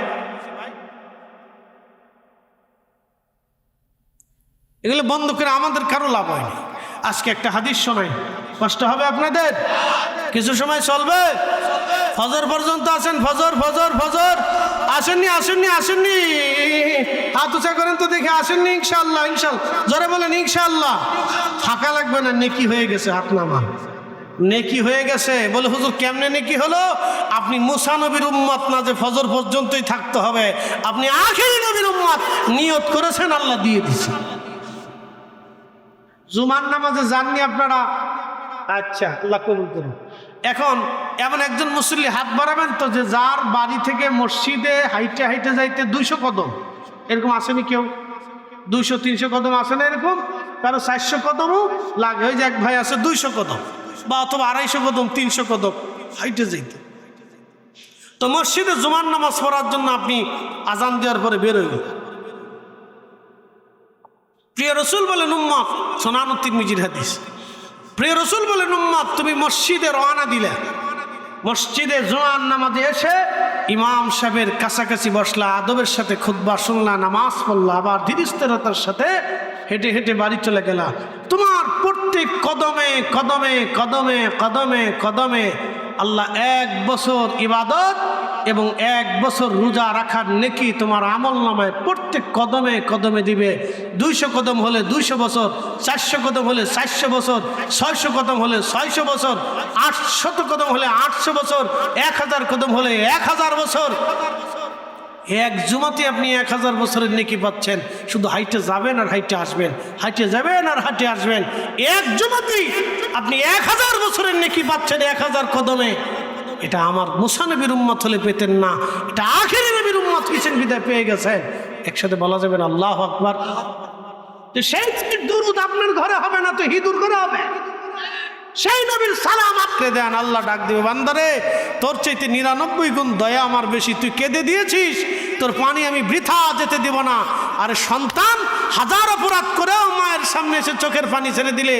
এগুলো বন্ধ করে আমাদের কারো লাভ হয়নি। আজকে একটা হাদিস শোনাই, কষ্ট হবে আপনাদের? কিছু সময় চলবে? ফজর পর্যন্ত আছেন? ফজর ফজর ফজর আসেননি আসেননি আসেননি? হাত উঁচা করেন তো দেখে। আসেননি? ইনশাআল্লাহ ইনশাআল্লাহ, জোরে বলেন ইনশাআল্লাহ। ফাঁকা লাগবে না, নেকি হয়ে গেছে। হাত নামা, নেকি হয়ে গেছে। বলে হুজুর কেমনে নেকি হলো? আপনি মুসা নবীর উম্মত না যে ফজর পর্যন্তই থাকতে হবে, আপনি আখিরি নবীর উম্মত নিয়ত করেছেন, আল্লাহ দিয়ে দিয়েছে। জুমার নামাজে যাননি আপনারা? আচ্ছা, আল্লাহ কবুল করুন। এখন এমন একজন মুসল্লি হাত বাড়াবেন তো যে যার বাড়ি থেকে মসজিদে হাইটে হাইটে যাইতে 200 কদম, এরকম আসেনি কেউ? 200-300 কদম আসে না এরকম? কারো 400 কদমও লাগে। ওই যে এক ভাই আছে 200 কদম, বা অথবা 250 কদম 300 কদম হাইটে যাইতে। তো মসজিদে জুমার নামাজ পড়ার জন্য আপনি আজান দেওয়ার পরে বেরোবেন। প্রিয় রসুল বলেন উম্মত, সুনানুত তিরমিজির হাদিস, প্রিয় রসুল বলেন উম্মত, তুমি মসজিদে রওনা দিলে, মসজিদে জুমার নামাজে এসে ইমাম সাহেবের কাছাকাছি বসলা, আদবের সাথে খুতবা শুনলা, নামাজ পড়লা, আবার ধীরস্থিরতার সাথে হেঁটে হেঁটে বাড়ি চলে গেলা। তোমার প্রত্যেক কদমে কদমে কদমে কদমে কদমে আল্লাহ 1 বছর ইবাদত এবং 1 বছর রোজা রাখার নেকি তোমার আমল নামায় প্রত্যেক কদমে কদমে দিবে। 200 কদম হলে 200 বছর, 400 কদম হলে 400 বছর, 600 কদম হলে 600 বছর, 800 কদম হলে 800 বছর, 1000 কদম হলে 1000 বছর। এক জুমাতে আপনি 1000 বছরের নেকি পাচ্ছেন। শুধু হাইটে যাবেন আর হাইটে আসবেন, হাইটে যাবেন আর হাইটে আসবেন। এক জুমাতেই আপনি 1000 বছরের নেকি পাচ্ছেন 1000 কদমে। এটা আমার মুসা নবীর উম্মত হলে পেতেন না, এটা আখেরি নবীর উম্মত কিছেন বিদায় পেয়ে গেছেন। একসাথে বলা যাবে না আল্লাহু আকবার। তো সেই দুরূদ আপনার ঘরে হবে না তো হিদুর ঘরে হবে। সেই নবীর সালাম আপনি দেন, আল্লাহ ডাক দিবে, বান্দারে তোর চাইতে 99 গুণ দয়া আমার বেশি, তুই কেঁদে দিয়েছিস, তোর পানি আমি বৃথা যেতে দেব না। আরে সন্তান 1000 অপরাধ করেও মায়ের সামনে এসে চোখের পানি ছেড়ে দিলে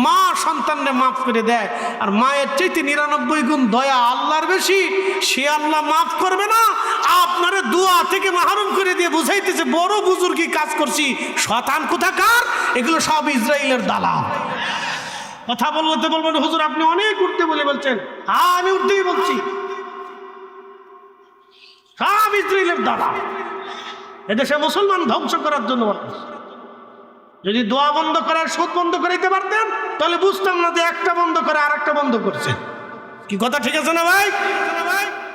মা সন্তানকে মাফ করে দেয়। আর মায়ের চাইতে 99 গুণ দয়া আল্লাহর বেশি, সে আল্লাহ মাফ করবে না। আপনারে দোয়া থেকে মাহরুম করে দিয়ে বুঝাইতেছে বড় বুজুর্গি কাজ করছি। শয়তান কোথাকার, এগুলো সব ইসরায়েলের দালাল। কথা বলতে বলবেন হুজুর আপনি অনেক উঠতে বলে বলছেন। হ্যাঁ আমি উঠতেই বলছি, সব ইসরায়েলের দালাল। এদেশে মুসলমান ধ্বংস করার জন্য। যদি দোয়া বন্ধ করার সুদ বন্ধ করাইতে পারতেন তাহলে বুঝতাম না যে একটা বন্ধ করে আর একটা বন্ধ করছে। কি কথা ঠিক আছে না ভাই?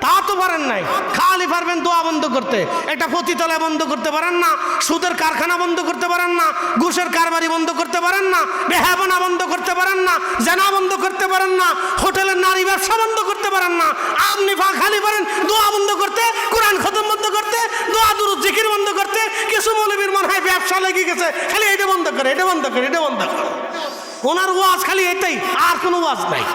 তা তো পারেন নাই, খালি পারবেন দোয়া বন্ধ করতে। একটা পতিতলা বন্ধ করতে পারেন না, সুদের কারখানা বন্ধ করতে পারেন না, ঘুষের কারবারি বন্ধ করতে পারেন না, বেহায়াপনা বন্ধ করতে পারেন না, জেনা বন্ধ করতে পারেন না, হোটেলের নারী ব্যবসা বন্ধ করতে পারেন না। আপনি খালি পারেন দোয়া বন্ধ করতে, কোরআন খতম বন্ধ করতে, দোয়া দুরূদ জিকির বন্ধ করতে। কিছু মৌলবীর মনে হয় ব্যবসা লেগে গেছে, খালি এটা বন্ধ করে, এটা বন্ধ করে, এটা বন্ধ করে। ওনার ওয়াজ খালি এটাই, আর কোনো ওয়াজ নাই।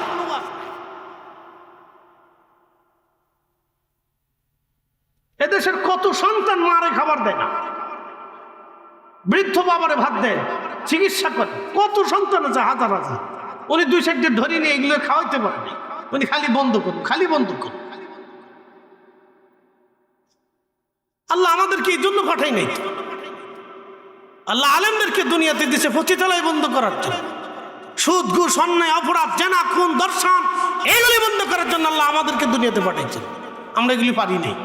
এদেশের কত সন্তান মারে খাবার দেয় না, বৃদ্ধ বাবারে ভাত দেয়, চিকিৎসা করে। কত সন্তান আছে হাজার হাজার। উনি 2 সাইড ধরে নিয়ে এগুলো খাওয়াইতে পারেন, উনি খালি বন্ধ করুন, খালি বন্ধ করুন। আল্লাহ আমাদেরকে এই জন্য পাঠাই নাই। আল্লাহ আলেমদেরকে দুনিয়াতে দিয়েছে পতিতালয় বন্ধ করার জন্য। সুদ ঘুষ অন্যায় অপরাধ জেনা খুন দর্শন এগুলি বন্ধ করার জন্য আল্লাহ আমাদেরকে দুনিয়াতে পাঠাইছেন। আমরা এগুলি পারি নাই।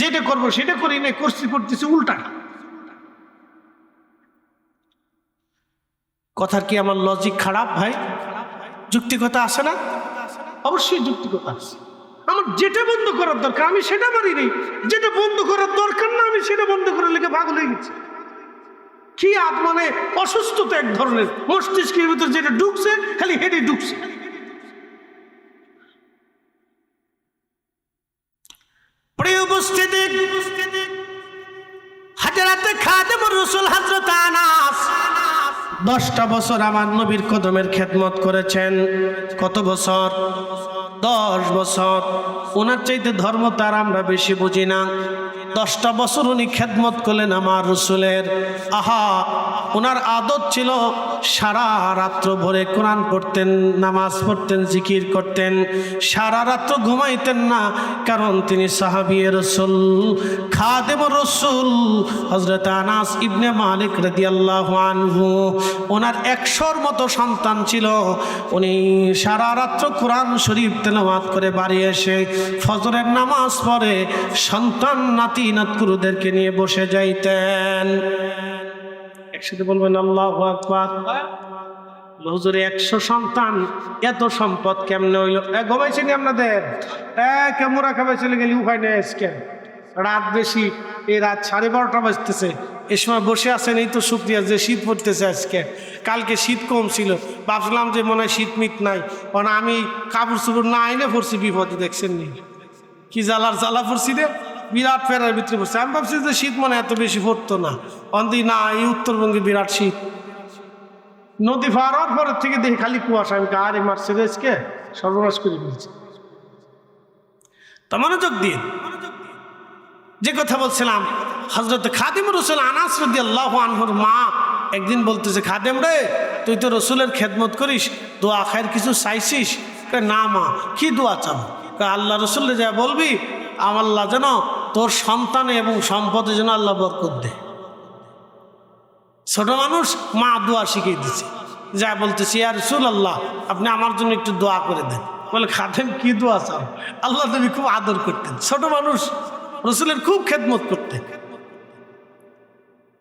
যেটা করবো সেটা করি নাই, করতেছি উল্টা। কথার কি আমার লজিক খারাপ ভাই? যুক্তিকতা আছে না? অবশ্যই যুক্তিকতা আছে। আমার যেটা বন্ধ করার দরকার আমি সেটা পারি নাই, যেটা বন্ধ করার দরকার না আমি সেটা বন্ধ করার লেগে পাগল হয়ে গেছি। কি মানে অসুস্থতা এক ধরনের, মস্তিষ্কের ভিতর যেটা ঢুকছে খালি হেডে ঢুকছে। প্রিয় উপস্থিতি, হাজরাতে খাদেমুর রাসূল হযরত আনাস 10টা বছর আমার নবীর কদমের খেদমত করেছেন। কত বছর? 10 বছর। ওনার চাইতে ধর্ম তার আমরা বেশি বুঝি না। 10টা বছর উনি খেদমত করলেন আমার রসুলের। আহা, ওনার আদত ছিল সারা রাত্র ভরে কোরআন পড়তেন, নামাজ পড়তেন, জিকির করতেন, সারা রাত্র ঘুমাইতেন না। কারণ তিনি সাহাবী রসুল, খাদেম রসুল হযরত আনাস ইবনে মালিক রাদিয়াল্লাহু আনহু। ওনার 100-র মতো সন্তান ছিল। উনি সারা রাত্র কোরআন শরীফ তেলাওয়াত করে বাড়ি এসে ফজরের নামাজ পড়ে সন্তান নাতি নাতকুরুদেরকে নিয়ে বসে যাইতেন। একসাথে বলবেন আল্লাহু আকবার। হুজুরে 100 সন্তান, এত সম্পদ কেমনে হইল? ঘুমাইছেন আপনাদের? কেমরা খাবাই চলে গেলি উপায় নেই। আজকে রাত বেশি, এই রাত 12:30 বাজতেছে। এ সময় বসে আছেন, এই তো শুক্রিয়া যে শীত পড়তেছে আজকে। কালকে শীত কম ছিল, ভাবছিলাম যে মনে হয় শীত মিট নাই। কারণ আমি কাপড় চোপড় না আইনে পড়ছি বিপদে, দেখছেন নি কি জ্বালার জ্বালা পড়ছি রে, বিরাট ফেরার ভিতরে পড়ছে। আমি ভাবছি যে শীত মনে এত বেশি পড়তো না, অন্দি না, এই উত্তরবঙ্গে বিরাট শীত। নদী পার হওয়ার পরের থেকে দেখি খালি কুয়াশা। আমি আর এই মার্সিডিজকে সর্বনাশ করে ফেলছি। তা মনোযোগ দিন, যে কথা বলছিলাম, হযরত খাদিম রাসূল আনাস রাদিয়াল্লাহু আনহুর মা একদিন বলতেছে, খাদেম রে, তুই তো রসুলের খেদমত করিস, দোয়া খায়ের কিছু চাইছিস? না মা, কি দোয়া চাও? আল্লাহ রসুল্লে যা বলবি, আল্লাহ যেন তোর সন্তানে এবং সম্পদে যেন আল্লাহ বরকত দে। ছোট মানুষ, মা দোয়া শিখিয়ে দিচ্ছে। যা বলতেছি ইয়া রাসূলুল্লাহ আপনি আমার জন্য একটু দোয়া করে দেন। বলে খাদেম কি দোয়া চাও? আল্লাহ নবী খুব আদর করতেন, ছোট মানুষ, রসুলের খুব খেদমত করতেন।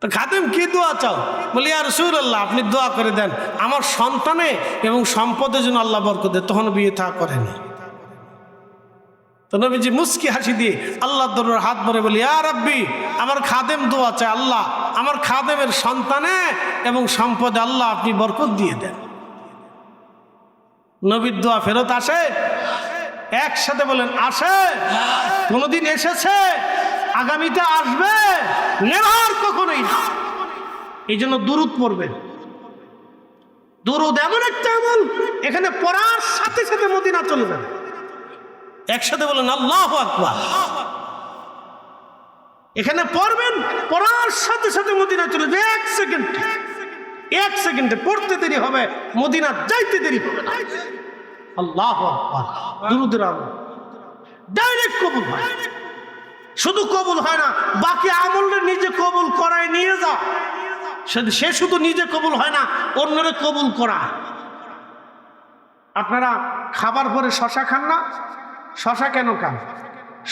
তো খাদেম কি দোয়া চাও? বলে ইয়া রাসূলুল্লাহ আপনি দোয়া করে দেন আমার সন্তানে এবং সম্পদের জন্য আল্লাহ বরকত দেয়। তখন বিয়ে থা করেনি। তো নবীজি মুস্কি হাসি দিয়ে আল্লাহর দরবারে হাত ভরে বলি ইয়া রাব্বি আমার খাদেম দোয়া চায়, আল্লাহ আমার খাদেমের সন্তানে এবং সম্পদে আল্লাহ আপনি বরকত দিয়ে দেন। নবীর দোয়া ফেরত আসে? একসাথে বলেন আসে। কোনদিন এসেছে? আগামীতে আসবে? নেভার, কখনোই না। এই জন্য দুরূদ পড়বেন। দুরূদ এমন একটা আমল, এখানে পড়ার সাথে সাথে মদিনা চলে যাবে। একসাথে বলেন আল্লাহু আকবার। এখানে পড়বেন, পড়ার সাথে সাথে মদিনা চলে যাবে। এক সেকেন্ডে পড়তে দেরি হবে, মদিনা যাইতে দেরি হবে না। আল্লাহু আকবার। দুরূদের আমল ডাইরেক্ট কবুল হয়। শুধু কবুল হয় না, বাকি আমলটা নিজে কবুল করায় নিয়ে যা। সে শুধু নিজে কবুল হয় না, অন্যরে কবুল করা। আপনারা খাবার পরে শশা খান না? শশা কেন খান?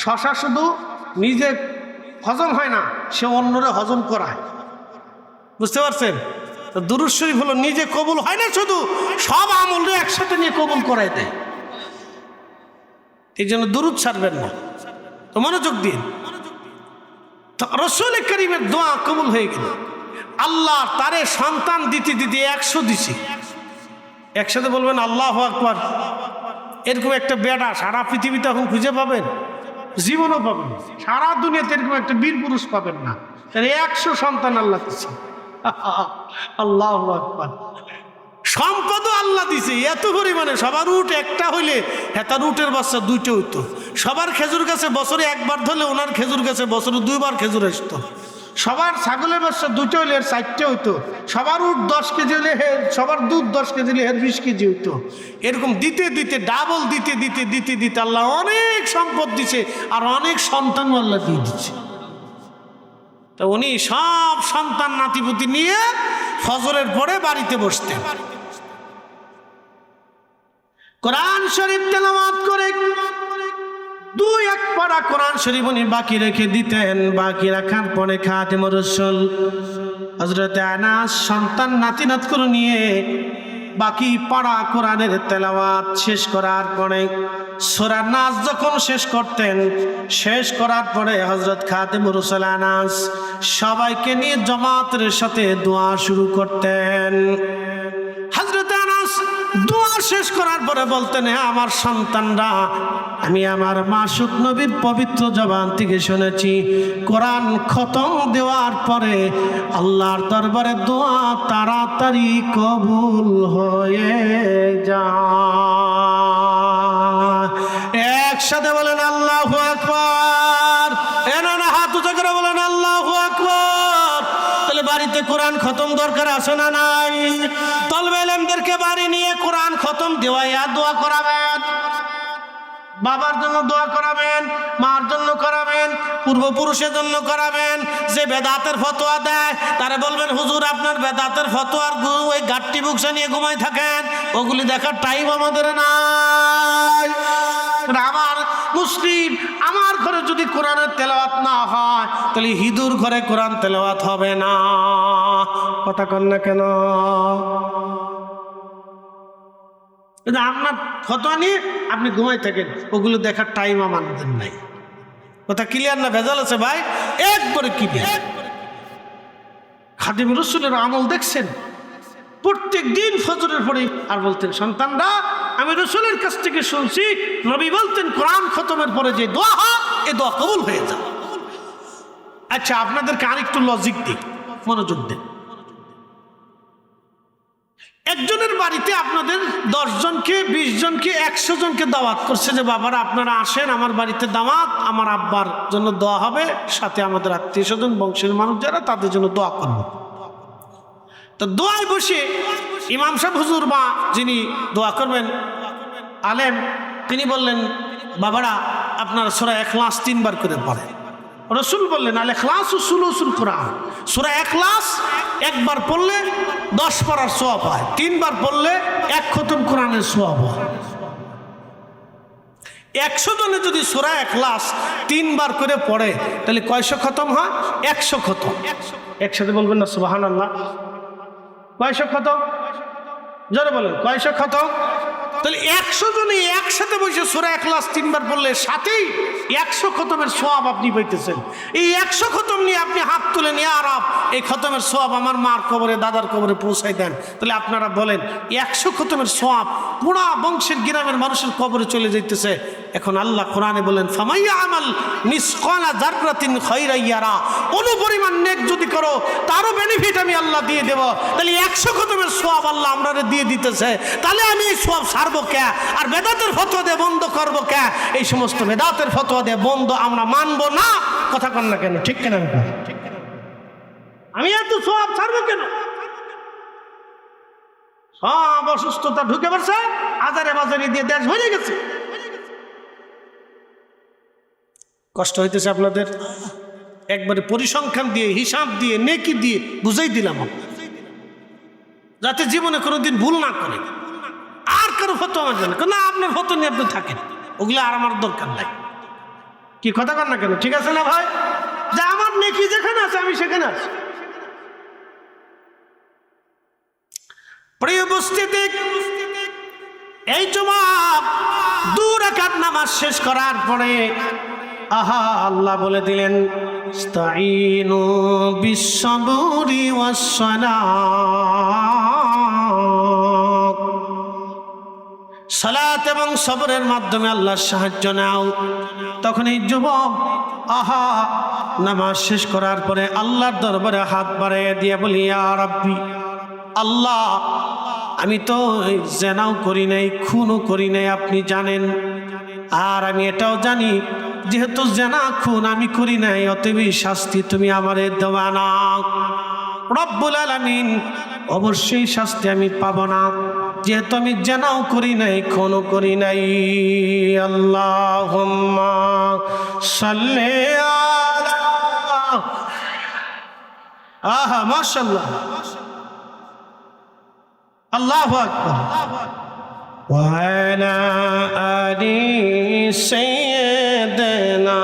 শশা শুধু নিজে হজম হয় না, সে অন্যরে হজম করায়। বুঝতে পারছেন? দুরূদ শরীফ হলো নিজে কবুল হয় না, শুধু সব আমলরে একসাথে নিয়ে কবুল করাই দেয়। এই জন্য দুরূদ ছাড়বেন না। তো মনোযোগ দিন। রাসূল কারীমের দোয়া কবুল হয়ে গেল। আল্লাহ তারে সন্তান দিতে দিতে 100 দিছে। একসাথে বলবেন আল্লাহু আকবার। এরকম একটা বেটা সারা পৃথিবীতে এখন খুঁজে পাবেন? জীবনও পাবেন। সারা দুনিয়াতে এরকম একটা বীর পুরুষ পাবেন না। 100 সন্তান আল্লাহ দিচ্ছে। আল্লাহু আকবার। সম্পদও আল্লাহ দিছে এত পরিমাণে। সবার উট একটা হইলে হেতার উটের বাচ্চা 2টা হইতো। সবার খেজুর গাছে বছরে একবার ধরলে ওনার খেজুর গাছে বছরে 2বার খেজুর আসতো। সবার ছাগলের বাচ্চা 2টা হইলে এর 4টে হইতো। সবার উট 10 কেজি হলে সবার দুধ 10 কেজি হলে এর 20 কেজি হইতো। এরকম দিতে দিতে ডাবল দিতে দিতে দিতে দিতে আল্লাহ অনেক সম্পদ দিছে, আর অনেক সন্তান আল্লাহ দিয়ে দিচ্ছে। তো উনি সব সন্তান নাতিপুতি নিয়ে ফজরের পরে বাড়িতে বসতেন, কোরআন শরীফ তেলাওয়াত করে 2-1 পারা কোরআন শরীফ উনি বাকি রেখে দিতেন। বাকি রাখার পরে খাদেমুর রাসূল হযরত আনাস সন্তান নাতি-নাত করে নিয়ে বাকি পারা কোরআনের তেলাওয়াত শেষ করার পরে সূরা নাস যখন শেষ করতেন, শেষ করার পরে হযরত খাদেমুর রাসূল আনাস সবাইকে নিয়ে জামাতের সাথে দোয়া শুরু করতেন। হযরত আনাস দোয়া শেষ করার পরে বলতেন, হ্যাঁ আমার সন্তানরা, আমি আমার মাসুক নবীর পবিত্র জবান থেকে শুনেছি কোরআন খতম দেওয়ার পরে আল্লাহর দরবারে দোয়া তাড়াতাড়ি কবুল হয়ে যায়। একসাথে বলেন আল্লাহু আকবার। এনারা হাত উঁচু করে বলেন আল্লাহু আকবার। তাহলে বাড়িতে কোরআন খতম দরকার আছে না নাই? তলবে ইলমদেরকে বাড়ি নিয়ে কোরআন খতম দেওয়াইয়া দোয়া করাবেন। বাবার জন্য দোয়া করাবেন, মার জন্য করাবেন, পূর্বপুরুষের জন্য করাবেন। যে বেদাতের ফতোয়া দেয় তারা বলবেন, হুজুর আপনার বেদাতের ফতোয়ার ওই গাট্টি বুকসা নিয়ে ঘুমাই থাকেন, ওগুলি দেখার টাইম আমাদের নাই। আমার মুসলিম, আমার ঘরে যদি কোরআনের তেলাওয়াত না হয় তাহলে হিঁদুর ঘরে কোরআন তেলাওয়াত হবে না। কথা কন না কেন? আপনার ফতোয়া নিয়ে আপনি ঘুমাই থাকেন, ওগুলো দেখার টাইম আমাদের নাই। কথা ক্লিয়ার না ভেজাল আছে ভাই? একবারে ক্লিয়ার। খাদিম রাসূলের আমল দেখছেন? প্রত্যেক দিন ফজরের পরে আর বলতেন, সন্তানরা আমি রাসূলের কাছ থেকে শুনছি নবী বলতেন কোরআন খতমের পরে যে দোয়া হয় এ দোয়া কবুল হয়ে যায়। আচ্ছা আপনাদেরকে আরেকটু লজিক দিই, মনোযোগ দেন। একজনের বাড়িতে আপনাদের 10 জনকে, 20 জনকে, 100 জনকে দাওয়াত করছে যে বাবারা আপনারা আসেন আমার বাড়িতে দাওয়াত, আমার আব্বার জন্য দোয়া হবে, সাথে আমাদের আত্মীয় স্বজন বংশের মানুষ যারা তাদের জন্য দোয়া করব। তো দোয়ায় বসে ইমাম সাহেব হুজুর বা যিনি দোয়া করবেন আলেম, তিনি বললেন বাবারা আপনারা সূরা ইখলাস 3 বার করে পড়েন। রাসূল বললেন আল ইখলাসু সুলুসুল কোরআন, সূরা ইখলাস একবার পড়লে 10 পারার সওয়াব হয়, 3 বার পড়লে 1 খতম কোরআনের সওয়াব হয়। 100 জনে যদি সূরা ইখলাস 3 বার করে পড়ে তাহলে কয়শো খতম হয়? 100 খতম। একসাথে বলবেন না সুবহানাল্লাহ? কয়শো খতম? জোরে বলেন কয়শো খতম? তাহলে 100 জনে একসাথে বসে সূরা ইখলাস 3 বার পড়লে সাথেই 100 খতমের সওয়াব আপনি পাইতেছেন। এই 100 খতম নিয়ে আপনি হাত তুলে নিয়ে আর এই খতমের সওয়াব আমার মার কবরে দাদার কবরে পৌঁছাই দেন। তাহলে আপনারা বলেন 100 খতমের সওয়াব পুরা বংশের গ্রামের মানুষের কবরে চলে যাইতেছে। এখন আল্লাহ কোরআনে বলেন ফামাইয়া আমাল মিসকালা যাররাতিন খায়রান ইয়ারা, অনুপরিমাণ নেক যদি করো তারও বেনিফিট আমি আল্লাহ দিয়ে দেব। তাহলে 100 খতমের সওয়াব আল্লাহ আমরারে দিয়ে দিতেছে, তাহলে আমি এই সওয়াব ছাড়বো কে? আর বেদাতের ফতোয়া দিয়ে বন্ধ করবো কে? এই সমস্ত বেদাতের ফতোয়া দিয়ে বন্ধ আমরা মানবো না। কথা কন না কেন? ঠিক কেন? আমি এত সওয়াব ছাড়বো কেন? সব অসুস্থতা ঢুকে পড়ছে, আজারে বাজারে দিয়ে দেশ ভরে গেছে। কষ্ট হইতেছে আপনাদের? একবারে পরিসংখ্যান দিয়ে হিসাব দিয়ে নেকি দিয়ে বুঝাই দিলাম যাতে জীবনে কোনোদিন ভুল না করে। আর কারো ফতোয়া জানে না, আপনার ফতোয়া নিয়ে আপনি থাকেন, ওগুলো আর আমার দরকার নাই। কি কথা কর না কেন? ঠিক আছে না ভাই? যে আমার নেকি যেখানে আছে আমি সেখানে আছি। প্রিয় উপস্থিতি, এই যুবক 2 রাকাত নামাজ শেষ করার পরে আহা আল্লাহ বলে দিলেন ইস্তাঈনু বিস-সাবরি ওয়াস-সালাত, সালাত এবং সবরের মাধ্যমে আল্লাহর সাহায্য নাও। তখন এই যুবক আহা নামাজ শেষ করার পরে আল্লাহর দরবারে হাত বাড়িয়ে দিয়ে বলি ইয়া রাব্বি, আল্লাহ আমি তো জেনাও করি নাই, খুনও করি নাই, আপনি জানেন। আর আমি এটাও জানি যেহেতু জেনা খুন আমি করি নাই, অতএব শাস্তি তুমি আমারে দেওয়া না। রব্বুল আলামিন, অবশ্যই শাস্তি আমি পাবো না, যেহেতু আমি জেনাও করি নাই, খুনও করি নাই। আল্লাহুম্মা সাল্লি আলা, আহা মাশাআল্লাহ, আল্লাহু আকবার। وعلى آل سيدنا,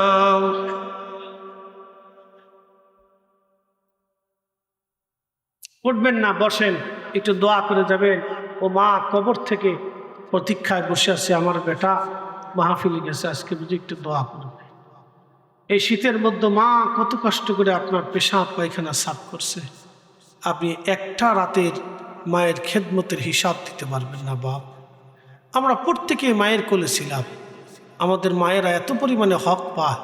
উঠবেন না, বসেন, একটু দোয়া করে যাবেন। ও মা কবর থেকে প্রতীক্ষায় বসে আছে, আমার বেটা মাহফিলে গেছে, আজকে বুঝি একটু দোয়া করবে। এই শীতের মধ্যে মা কত কষ্ট করে আপনার পেশাব পায়খানা সাফ করছে, আপনি একটা রাতের মায়ের খেদমতের হিসাব দিতে পারবেন না বাপ। আমরা প্রত্যেকে মায়ের কোলে ছিলাম, আমাদের মায়েরা এত পরিমাণে হক পায়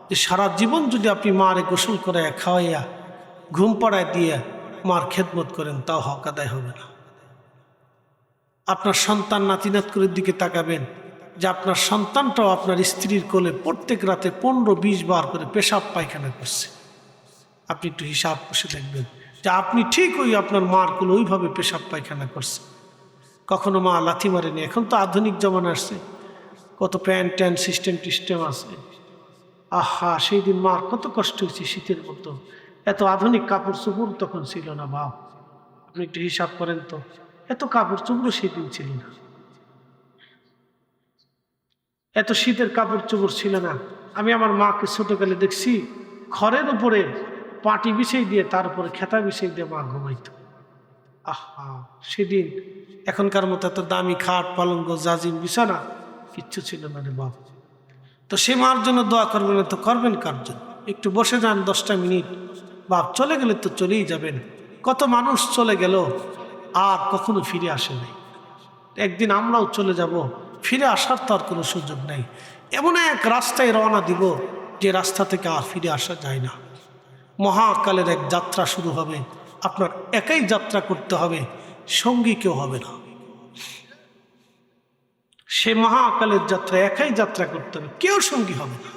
যে সারা জীবন যদি আপনি মারে গোসল করে খাওয়াইয়া ঘুম পাড়ায় দিয়ে মার খেদমত করেন তাও হক আদায় হবে না। আপনার সন্তান নাতিনাতকুরের দিকে তাকাবেন যে আপনার সন্তানটাও আপনার স্ত্রীর কোলে প্রত্যেক রাতে 15-20 বার করে পেশাব পায়খানা করছে। আপনি একটু হিসাব কষে দেখবেন যে আপনি ঠিক ওই আপনার মার কোলে ওইভাবে পেশাব পায়খানা করছে। কখনো মা লাথি মারেনি। এখন তো আধুনিক জমানা আসছে, কত প্যান্ট ট্যান্ট সিস্টেম আছে। আহা, সেই দিন মার কত কষ্ট হয়েছে শীতের মতো। এত আধুনিক কাপড় চোপড় তখন ছিল না বাপ, আপনি একটু হিসাব করেন তো, এত কাপড় চোপড় সেদিন ছিল না, এত শীতের কাপড় চোপড় ছিল না। আমি আমার মাকে ছোটকালে দেখছি খড়ের উপরে পাটি বিছিয়ে দিয়ে তার উপরে খেতা বিছিয়ে দিয়ে মা ঘুমাইত। আহা, সেদিন এখনকার মতো এত দামি খাট পালঙ্ক জাজিম বিছানা কিচ্ছু ছিল না রে বাপ। তো সে মার জন্য দোয়া করবেন, তো করবেন কার জন্য? একটু বসে যান 10টা মিনিট। বাপ চলে গেলে তো চলেই যাবেন। কত মানুষ চলে গেল আর কখনো ফিরে আসে নাই। একদিন আমরাও চলে যাব, ফিরে আসার তো আর কোনো সুযোগ নেই। এমন এক রাস্তায় রওনা দিব যে রাস্তা থেকে আর ফিরে আসা যায় না। মহাকালের এক যাত্রা শুরু হবে, আপনার একাই যাত্রা করতে হবে, সঙ্গী কেউ হবে না। সে মহাকালের যাত্রা একাই যাত্রা করতে হবে, কেউ সঙ্গী হবে না।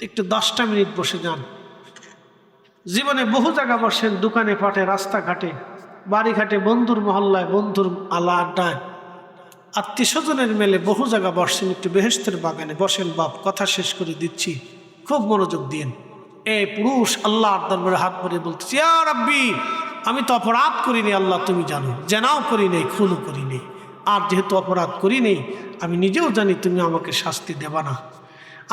একটু 10টা মিনিট বসে যান। জীবনে বহু জায়গা বসেন, দোকানে পাটে, রাস্তাঘাটে, বাড়িঘাটে, বন্ধুর মহল্লায়, বন্ধুর আলা আড্ডায়, আত্মীয় স্বজনের মেলে বহু জায়গা বসছেন। একটু বেহেশতের বাগানে বসেন বাপ, কথা শেষ করে দিচ্ছি, খুব মনোযোগ দিন। এই পুরুষ আল্লাহর দরবারে হাত ধরে বলতেছে, ইয়া রাব্বি, আমি তো অপরাধ করিনি আল্লাহ, তুমি জানো, জেনাও করি নেই, খুনও করি নেই, আর যেহেতু অপরাধ করি নেই আমি নিজেও জানি তুমি আমাকে শাস্তি দেবা না,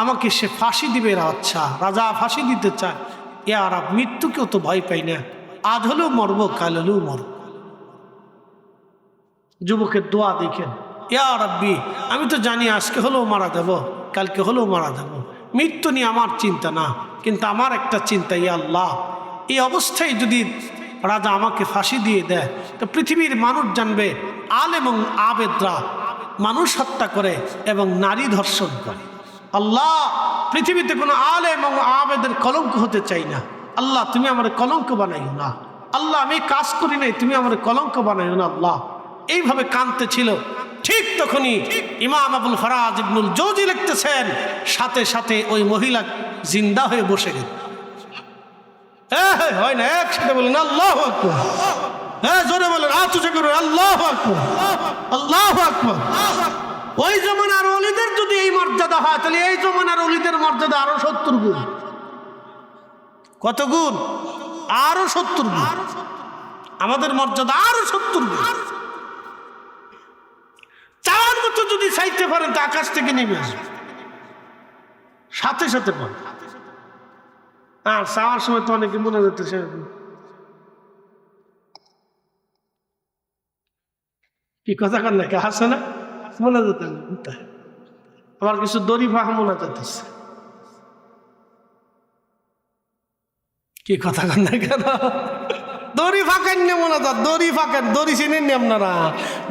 আমাকে সে ফাঁসি দিবে। আচ্ছা, রাজা ফাঁসি দিতে চায়, ইয়া রাব, মৃত্যুকেও তো ভয় পাই না, আজ হলেও মরব, কাল হলেও মরব। যুবকের দোয়া দেখেন, ইয়া রাব্বি, আমি তো জানি আজকে হলেও মারা যাব, কালকে হলেও মারা যাব, মৃত্যু নিয়ে আমার চিন্তা না, কিন্তু আমার একটা চিন্তা, ইয়া আল্লাহ, এই অবস্থায় যদি রাজা আমাকে ফাঁসি দিয়ে দেয় তো পৃথিবীর মানুষ জানবে আলেম এবং আবেদরা মানুষ হত্যা করে এবং নারী ধর্ষণ করে। আল্লাহ, পৃথিবীতে কোনো আলেম এবং আবেদের কলঙ্ক হতে চাই না, আল্লাহ তুমি আমার কলঙ্ক বানাইও না, আল্লাহ আমি কাজ করি নাই, তুমি আমার কলঙ্ক বানাইও না আল্লাহ। এইভাবে কাঁদতে ছিল। ঠিক তখনই ইমাম আবুল ফারাজ ইবনুল জৌজি লিখতেছেন, সাথে সাথে ওই মহিলা জিন্দা হয়ে বসে গেল। হয় না, একসাথে বলেন আল্লাহু আকবার, জোরে বলেন, আচুচে করে আল্লাহু আকবার, আল্লাহু আকবার। ওই জমানার ওলিদের যদি এই মর্যাদা হয় তাহলে এই জমানার ওলিদের মর্যাদা আরো 70 গুণ। কত গুণ? আরো 70 গুণ। আমাদের মর্যাদা আরো 70 গুণ। চার মতো যদি চাইতে পারেন তো আকাশ থেকে নেমে আসবে, সাথে সাথে পারেন। আর চাওয়ার সময় তো অনেকে মনে করতেছে, কি কথা কর না, হাসে না, মনে যেতে আবার কিছু দড়ি ফাঁকা মনে যেতেছে, কি কথা কর না কেন, দড়ি ফাঁকেন না মনে যাত, দড়ি ফাঁকেন, দড়ি চিনেন নি আপনারা?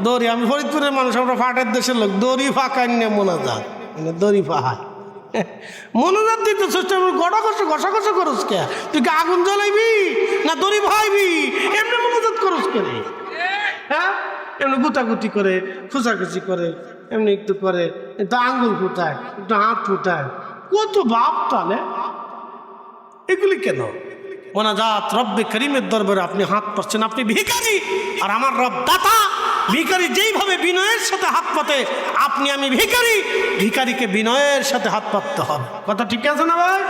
দড়ি, আমি ফরিদপুরের মানুষ, আমরা ফাটের দেশের লোক, দড়ি ফাঁকান না মনে যাত, মানে দড়ি ফাঁকায় মনোজাত দিতে চেষ্টা করবি, ঘষা করস কে? তুই কি আগুন জ্বলাইবি না দড়ি ভাইবি? এমনি মনোজাত করস কে? হ্যাঁ, এমনি গুতাগুতি করে, খুচাখুচি করে, এমনি একটু করে, একটু আঙ্গুল ফুটায়, একটু হাত ফুটায়, কত বাপ তাহলে এগুলি কেন? মোনাজাত রব্বে করিমের দরবারে আপনি হাত পাচ্ছেন, আপনি ভিখারি আর আমার রব দাতা। ভিখারি যেইভাবে বিনয়ের সাথে হাত পাতে, আপনি আমি ভিখারি, ভিখারিকে বিনয়ের সাথে হাত পাততে হবে। কথা ঠিক আছে না ভাই?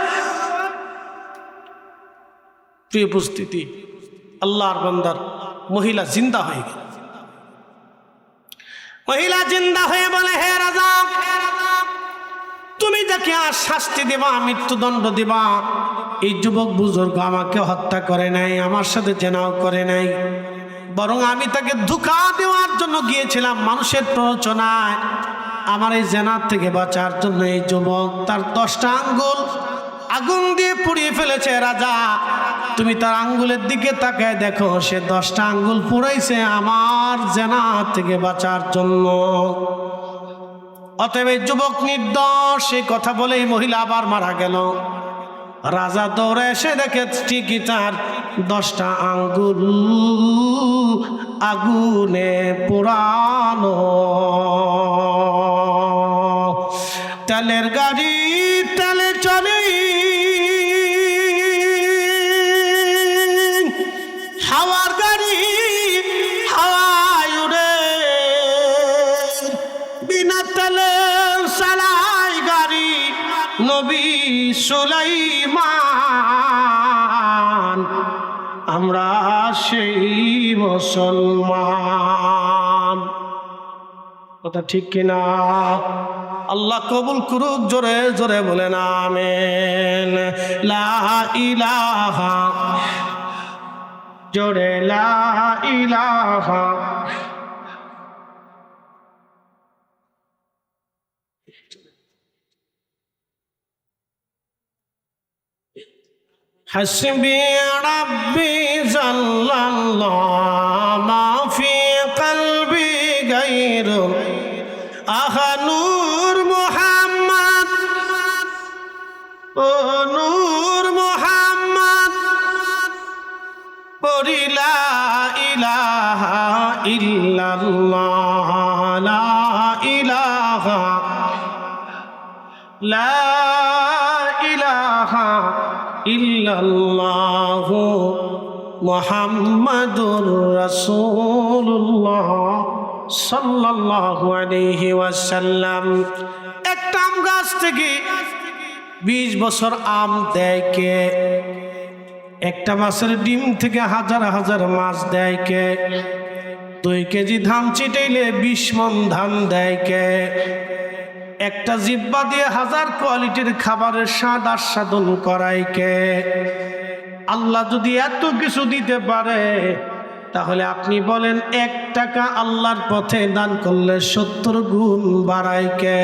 প্রিয় উপস্থিতি, আল্লাহর বান্দার মহিলা জিন্দা হয়ে গেল। মহিলা জিন্দা হয়ে বলে, হে রাজা, তুমি যাকে আর শাস্তি দেবা, মৃত্যুদণ্ড দিবা, এই যুবক বুজুর্গ আমাকে হত্যা করে নাই, আমার সাথে জেনাও করে নাই, বরং আমি তাকে ধোঁকা দেওয়ার জন্য গিয়েছিলাম মানুষের প্ররোচনায়। আমার এই জেনার থেকে বাঁচার জন্য এই যুবক তার 10টা আঙ্গুল আগুন দিয়ে পুড়িয়ে ফেলেছে। রাজা, তুমি তার আঙ্গুলের দিকে তাকায় দেখো, সে 10টা আঙ্গুল পুড়াইছে আমার জেনা থেকে বাঁচার জন্য। অতএব এই যুবক নির্দোষ। সেই কথা বলে এই মহিলা আবার মারা গেল। রাজা দৌড়ে এসে দেখে ঠিকই তার 10টা আঙ্গুল আগুনে পোড়ানো। তেলের গাড়ি তেলে চলে, হাওয়ার গাড়ি হাওয়ায় উড়ে, বিনা তেলে চালায় গাড়ি নবী সুলাইমান। আমরা সেই মুসলমান। কথা ঠিক কিনা? আল্লাহ কবুল করুক। জোরে জোরে বলেন আমিন। লা ইলাহা, জোরে লা ইলাহা। হাসবি রাব্বি জাল্লাল্লাহু মা ফি কলবি গায়রু আহা নূর মুহাম্মদ, ও নূর মুহাম্মদ, পড়ি লা ইলাহা ইল্লাল্লাহ, লা ইলাহা, লা ইলাহা ইল্লাল্লাহু মুহাম্মাদুর রাসূলুল্লাহ সাল্লাল্লাহু আলাইহি ওয়াসাল্লাম। একটা আম গাছ থেকে 20 বছর আম দেয় কে? একটা মাছের ডিম থেকে হাজার হাজার মাছ দেয় কে? 2 কেজি ধান চিটাইলে 20 মণ ধান দেয় কে? একটা জিব্বা দিয়ে 1000 কোয়ালিটির খাবারের স্বাদ আস্বাদন করায় কে? আল্লাহ যদি এত কিছু দিতে পারে, তাহলে আপনি বলেন 1 টাকা আল্লাহর পথে দান করলে 70 গুণ বাড়ায় কে?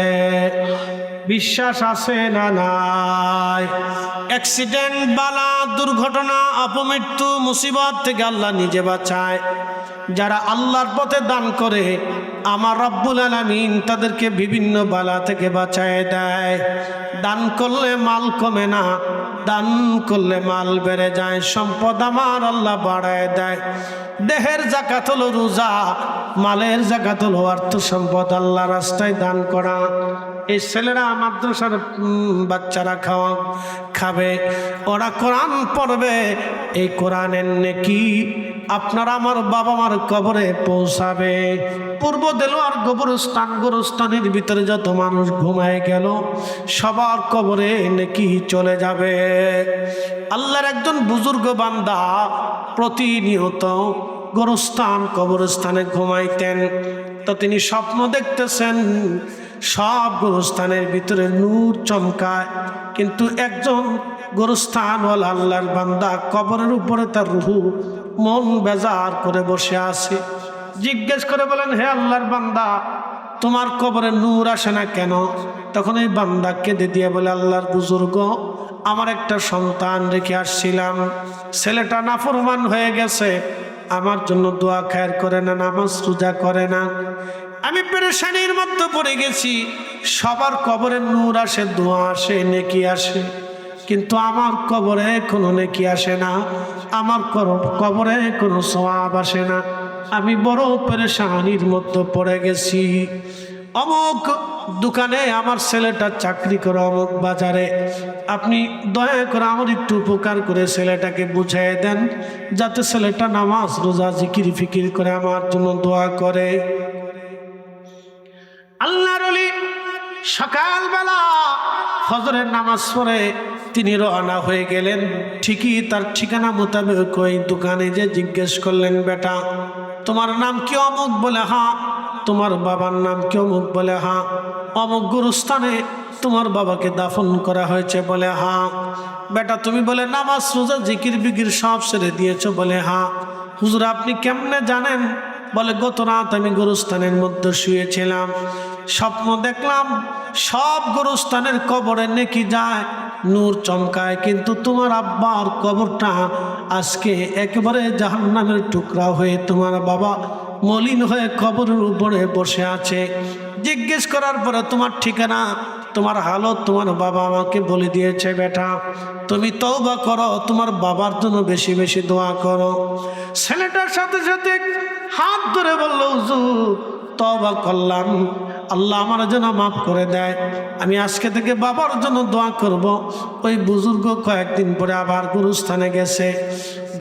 বিশ্বাস আছে না নাই? অ্যাক্সিডেন্ট, বালা, দুর্ঘটনা, অপমৃত্যু, মুসিবত থেকে আল্লাহ নিজে বাঁচায়। যারা আল্লাহর পথে দান করে, আমার রব্বুল আলামিন তাদেরকে বিভিন্ন বালা থেকে বাঁচায় দেয়। দান করলে মাল কমে না, দান করলে মাল বেড়ে যায়, সম্পদ আমার আল্লাহ বাড়ায় দেয়। দেহের যাকাত হলো রোজা, মালের যাকাত হলো অর্থ সম্পদ আল্লাহ রাস্তায় দান করা। এই ছেলেরা মাদ্রাসার বাচ্চারা খাবে, ওরা কোরআন পড়বে, এই কোরআনের নেকি আপনার আমার বাবা মার কবরে পৌঁছাবে। পূর্ব দেলোয়ার গোরস্থানের ভিতরে যত মানুষ ঘুমায় গেল, সবার কবরে নেকি চলে যাবে। আল্লাহর একজন বুজুর্গ বান্দা প্রতিনিয়ত কবরস্থানে ঘুমাইতেন। তো তিনি স্বপ্ন দেখতেছেন, সব গোরস্থানের ভিতরে নূর চমকায়, কিন্তু একজন গোরস্থানওয়ালা আল্লাহর বান্দা কবরের উপরে তার রুহু মন বেজার করে বসে আছে। জিজ্ঞেস করে বলেন, হে আল্লাহর বান্দা, তোমার কবরে নূর আসে না কেন? তখন এই বান্দা কেঁদে দিয়ে বলে, আল্লাহর বুজুর্গ, আমার একটা সন্তান রেখে আসছিলাম, ছেলেটা নাফরমান হয়ে গেছে, আমার জন্য দোয়া খায়ের করে না, নামাজ রোজা করে না, আমি পেরেশানির মধ্যে পড়ে গেছি। সবার কবরে নূর আসে, দোয়া আসে, নেকি আসে, কিন্তু আমার কবরে কোনো নেকি আসে না, আমার কবরে কোনো সওয়াব আসে না। আমি বড় পেরেশানির মধ্যে পড়ে গেছি। অমুক দোকানে আমার ছেলেটা চাকরি করে, অমুক বাজারে, আপনি দয়া করে আমার একটু উপকার করে ছেলেটাকে বুঝিয়ে দেন, যাতে ছেলেটা নামাজ রোজা জিকির ফিকির করে আমার জন্য দোয়া করে। আল্লাহর ওলি সকালবেলা ফজরের নামাজ পড়ে তিনি রওনা হয়ে গেলেন। ঠিকই তার ঠিকানা মোতাবেক ওই দোকানে যে জিজ্ঞেস করলেন, বেটা তোমার নাম কি? অমুক। বলে হ্যাঁ। তোমার বাবার নাম কি? অমুক। বলে হ্যাঁ। অমুক গুরুস্থানে তোমার বাবাকে দাফন করা হয়েছে? বলে হ্যাঁ। বেটা তুমি বলে নামাজ রোজা জিকির বিকির সব ছেড়ে দিয়েছো? বলে হ্যাঁ। হুজুর আপনি কেমনে জানেন? বলে গত রাত আমি গুরুস্থানের মধ্যে শুয়েছিলাম, স্বপ্ন দেখলাম সব গুরুস্থানের কবরে নেকি যায়, নূর চমকায়, কিন্তু তোমার আব্বার কবরটা আজকে একেবারে জাহান্নামের টুকরা হয়ে তোমার বাবা মলিন হয়ে কবরের উপরে বসে আছে। জিজ্ঞেস করার পরে তোমার ঠিকানা, তোমার হালত তোমার বাবা আমাকে বলে দিয়েছে। বেটা তুমি তওবা করো, তোমার বাবার জন্য বেশি বেশি দোয়া করো। ছেলেটার সাথে সাথে হাত ধরে বলল, হুজুর তওবা করলাম, আল্লাহ আমার জন্য মাফ করে দেয়, আমি আজকে থেকে বাবার জন্য দোয়া করব। ওই বুজুর্গ কয়েকদিন পরে আবার গুরুস্থানে গেছে,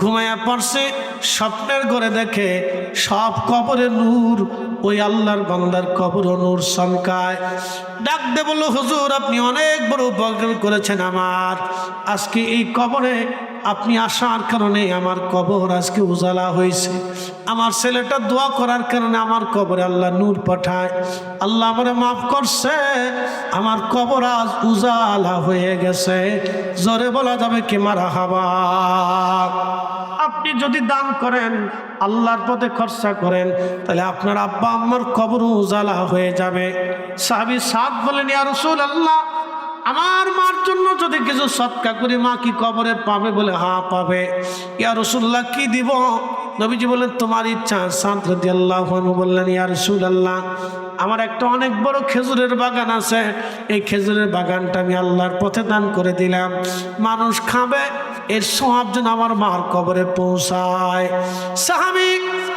ঘুমায়া পড়ছে, স্বপ্নের ঘরে দেখে সব কবরে নূর, ওই আল্লাহর বান্দার কবরে নূর চমকায়। ডাক দে বলল, হুজুর আপনি অনেক বড় উপকার করেছেন আমার, আজকে এই কবরে আপনি আসার কারণে আমার কবর আজকে উজালা হয়েছে। আমার ছেলেটা দোয়া করার কারণে আমার কবরে আল্লাহ নূর পাঠায়, আল্লাহ আমারে মাফ করছে, আমার কবর আজ উজালা হয়ে গেছে। জোরে বলা যাবে কি মারহাবা? আপনি যদি দান করেন, আল্লাহর পথে খরচা করেন, তাহলে আপনার আব্বা আম্মার কবর উজালা হয়ে যাবে। সাহাবী সাদ বলেন, ইয়া রাসূলুল্লাহ আমার মার জন্য যদি কিছু সদকা করি, মা কি কবরে পাবে? বলে হ্যাঁ পাবে। ইয়া রাসূলুল্লাহ কি দিব? নবীজি বললেন, তোমার ইচ্ছা। সাদ রাদিয়াল্লাহু আনহু বললেন, ইয়া রাসূলুল্লাহ আমার একটা অনেক বড় খেজুরের বাগান আছে, এই খেজুরের বাগানটা আমি আল্লাহর পথে দান করে দিলাম, মানুষ খাবে, এর সওয়াব যেন আমার মার কবরে পৌঁছায়। সাহাবী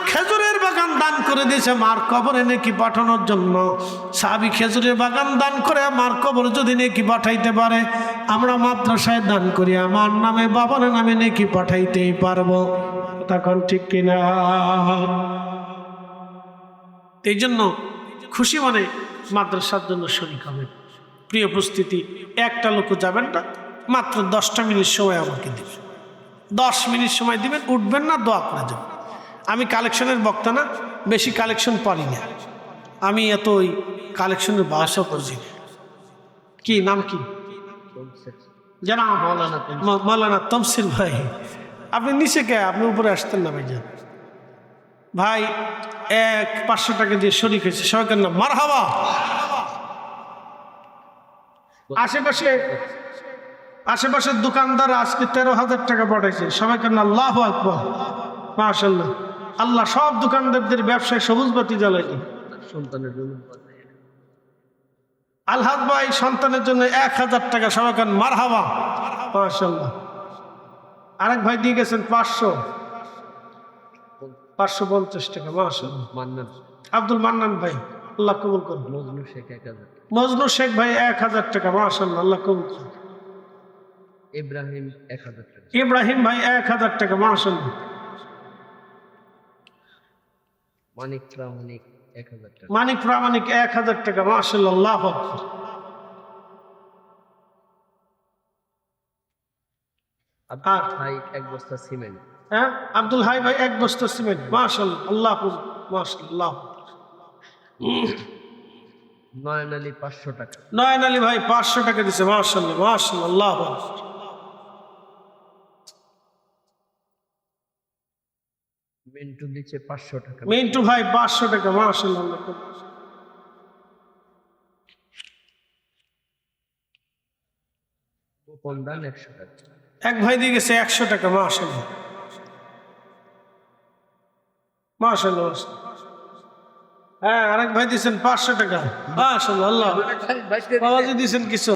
খেজুরের বাগান দান করে দিয়েছে মার কবরে নেকি পাঠানোর জন্য। সাহাবী খেজুরের বাগান দান করে মার কবরে যদি নেকি পাঠাইতে পারে, আমরা মাদ্রাসায় দান করি আমার নামে বাবার নামে নেকি পাঠাইতেই পারবো। তখন ঠিক কিনা? এই জন্য খুশি মনে মাদ্রাসার জন্য শরীক হবে। প্রিয় উপস্থিতি, একটা লোকও যাবেন না, মাত্র 10টা মিনিট সময় আমাকে দিবেন। 10 মিনিট সময় দিবেন, উঠবেন না, দোয়া করে যাবেন। আমি কালেকশনের বক্তা না, বেশি কালেকশন পারি না, আমি এত ওই কালেকশনের বাসা করছি। কি নাম কি? জানা মৌলানা তমসির ভাই। আপনি নিচে কে, আপনি উপরে আসতেন না ভাইজান। ভাই 500 টাকা দিয়ে শরীক হয়েছে, সবাইকার নাম মারহাবা। আশেপাশের দোকানদার আজকে 13,000 টাকা পাঠাইছে, সবাইকার নাম আল্লাহু আকবার, মাশাআল্লাহ। আল্লাহ সব দোকানদারদের ব্যবসায় সবুজ বাতি জ্বালাইনি। সন্তানের জন্য আলহাজ ভাই সন্তানের জন্য 1000 টাকা, সবাইকার মারহাবা, মাশাআল্লাহ। আরেক ভাই দিয়ে গেছেন 550 টাকা, মাশাআল্লাহ। মান্নান আব্দুল মান্নান ভাই, আল্লাহ কবুল করুন। মজনু শেখ 1000, মজনু শেখ ভাই 1000 টাকা, মাশাআল্লাহ, আল্লাহ কবুল করুন। ইব্রাহিম 1000 টাকা, ইব্রাহিম ভাই 1000 টাকা, মাশাআল্লাহ। মানিক প্রামাণিক 1000 টাকা, মানিক প্রামাণিক 1000 টাকা, মাশাআল্লাহ, আল্লাহু আকবার। আব্দুল হাই 1 বস্তা সিমেন্ট, হ্যাঁ, আব্দুল হাই ভাই 1 বস্তা সিমেন্ট, মাশাআল্লাহ, আল্লাহ কবুল, মাশাআল্লাহ। নয়ন আলী 500 টাকা, নয়ন আলী ভাই 500 টাকা দিছে, মাশাআল্লাহ, মাশাআল্লাহ, আল্লাহু আকবার। মিন্টু দিচ্ছে 500 টাকা, মিন্টু ভাই 500 টাকা, মাশাআল্লাহ, আল্লাহ কবুল। গোপন দান 100 টাকা, এক ভাই দিয়ে গেছে 100 টাকা, মাশাআল্লাহ, মাশাআল্লাহ, মাশাআল্লাহ। হ্যাঁ, আরেক ভাই দিয়েছেন 500 টাকা, মাশাআল্লাহ, আল্লাহ। বাবাজি দিয়েছেন কিছু।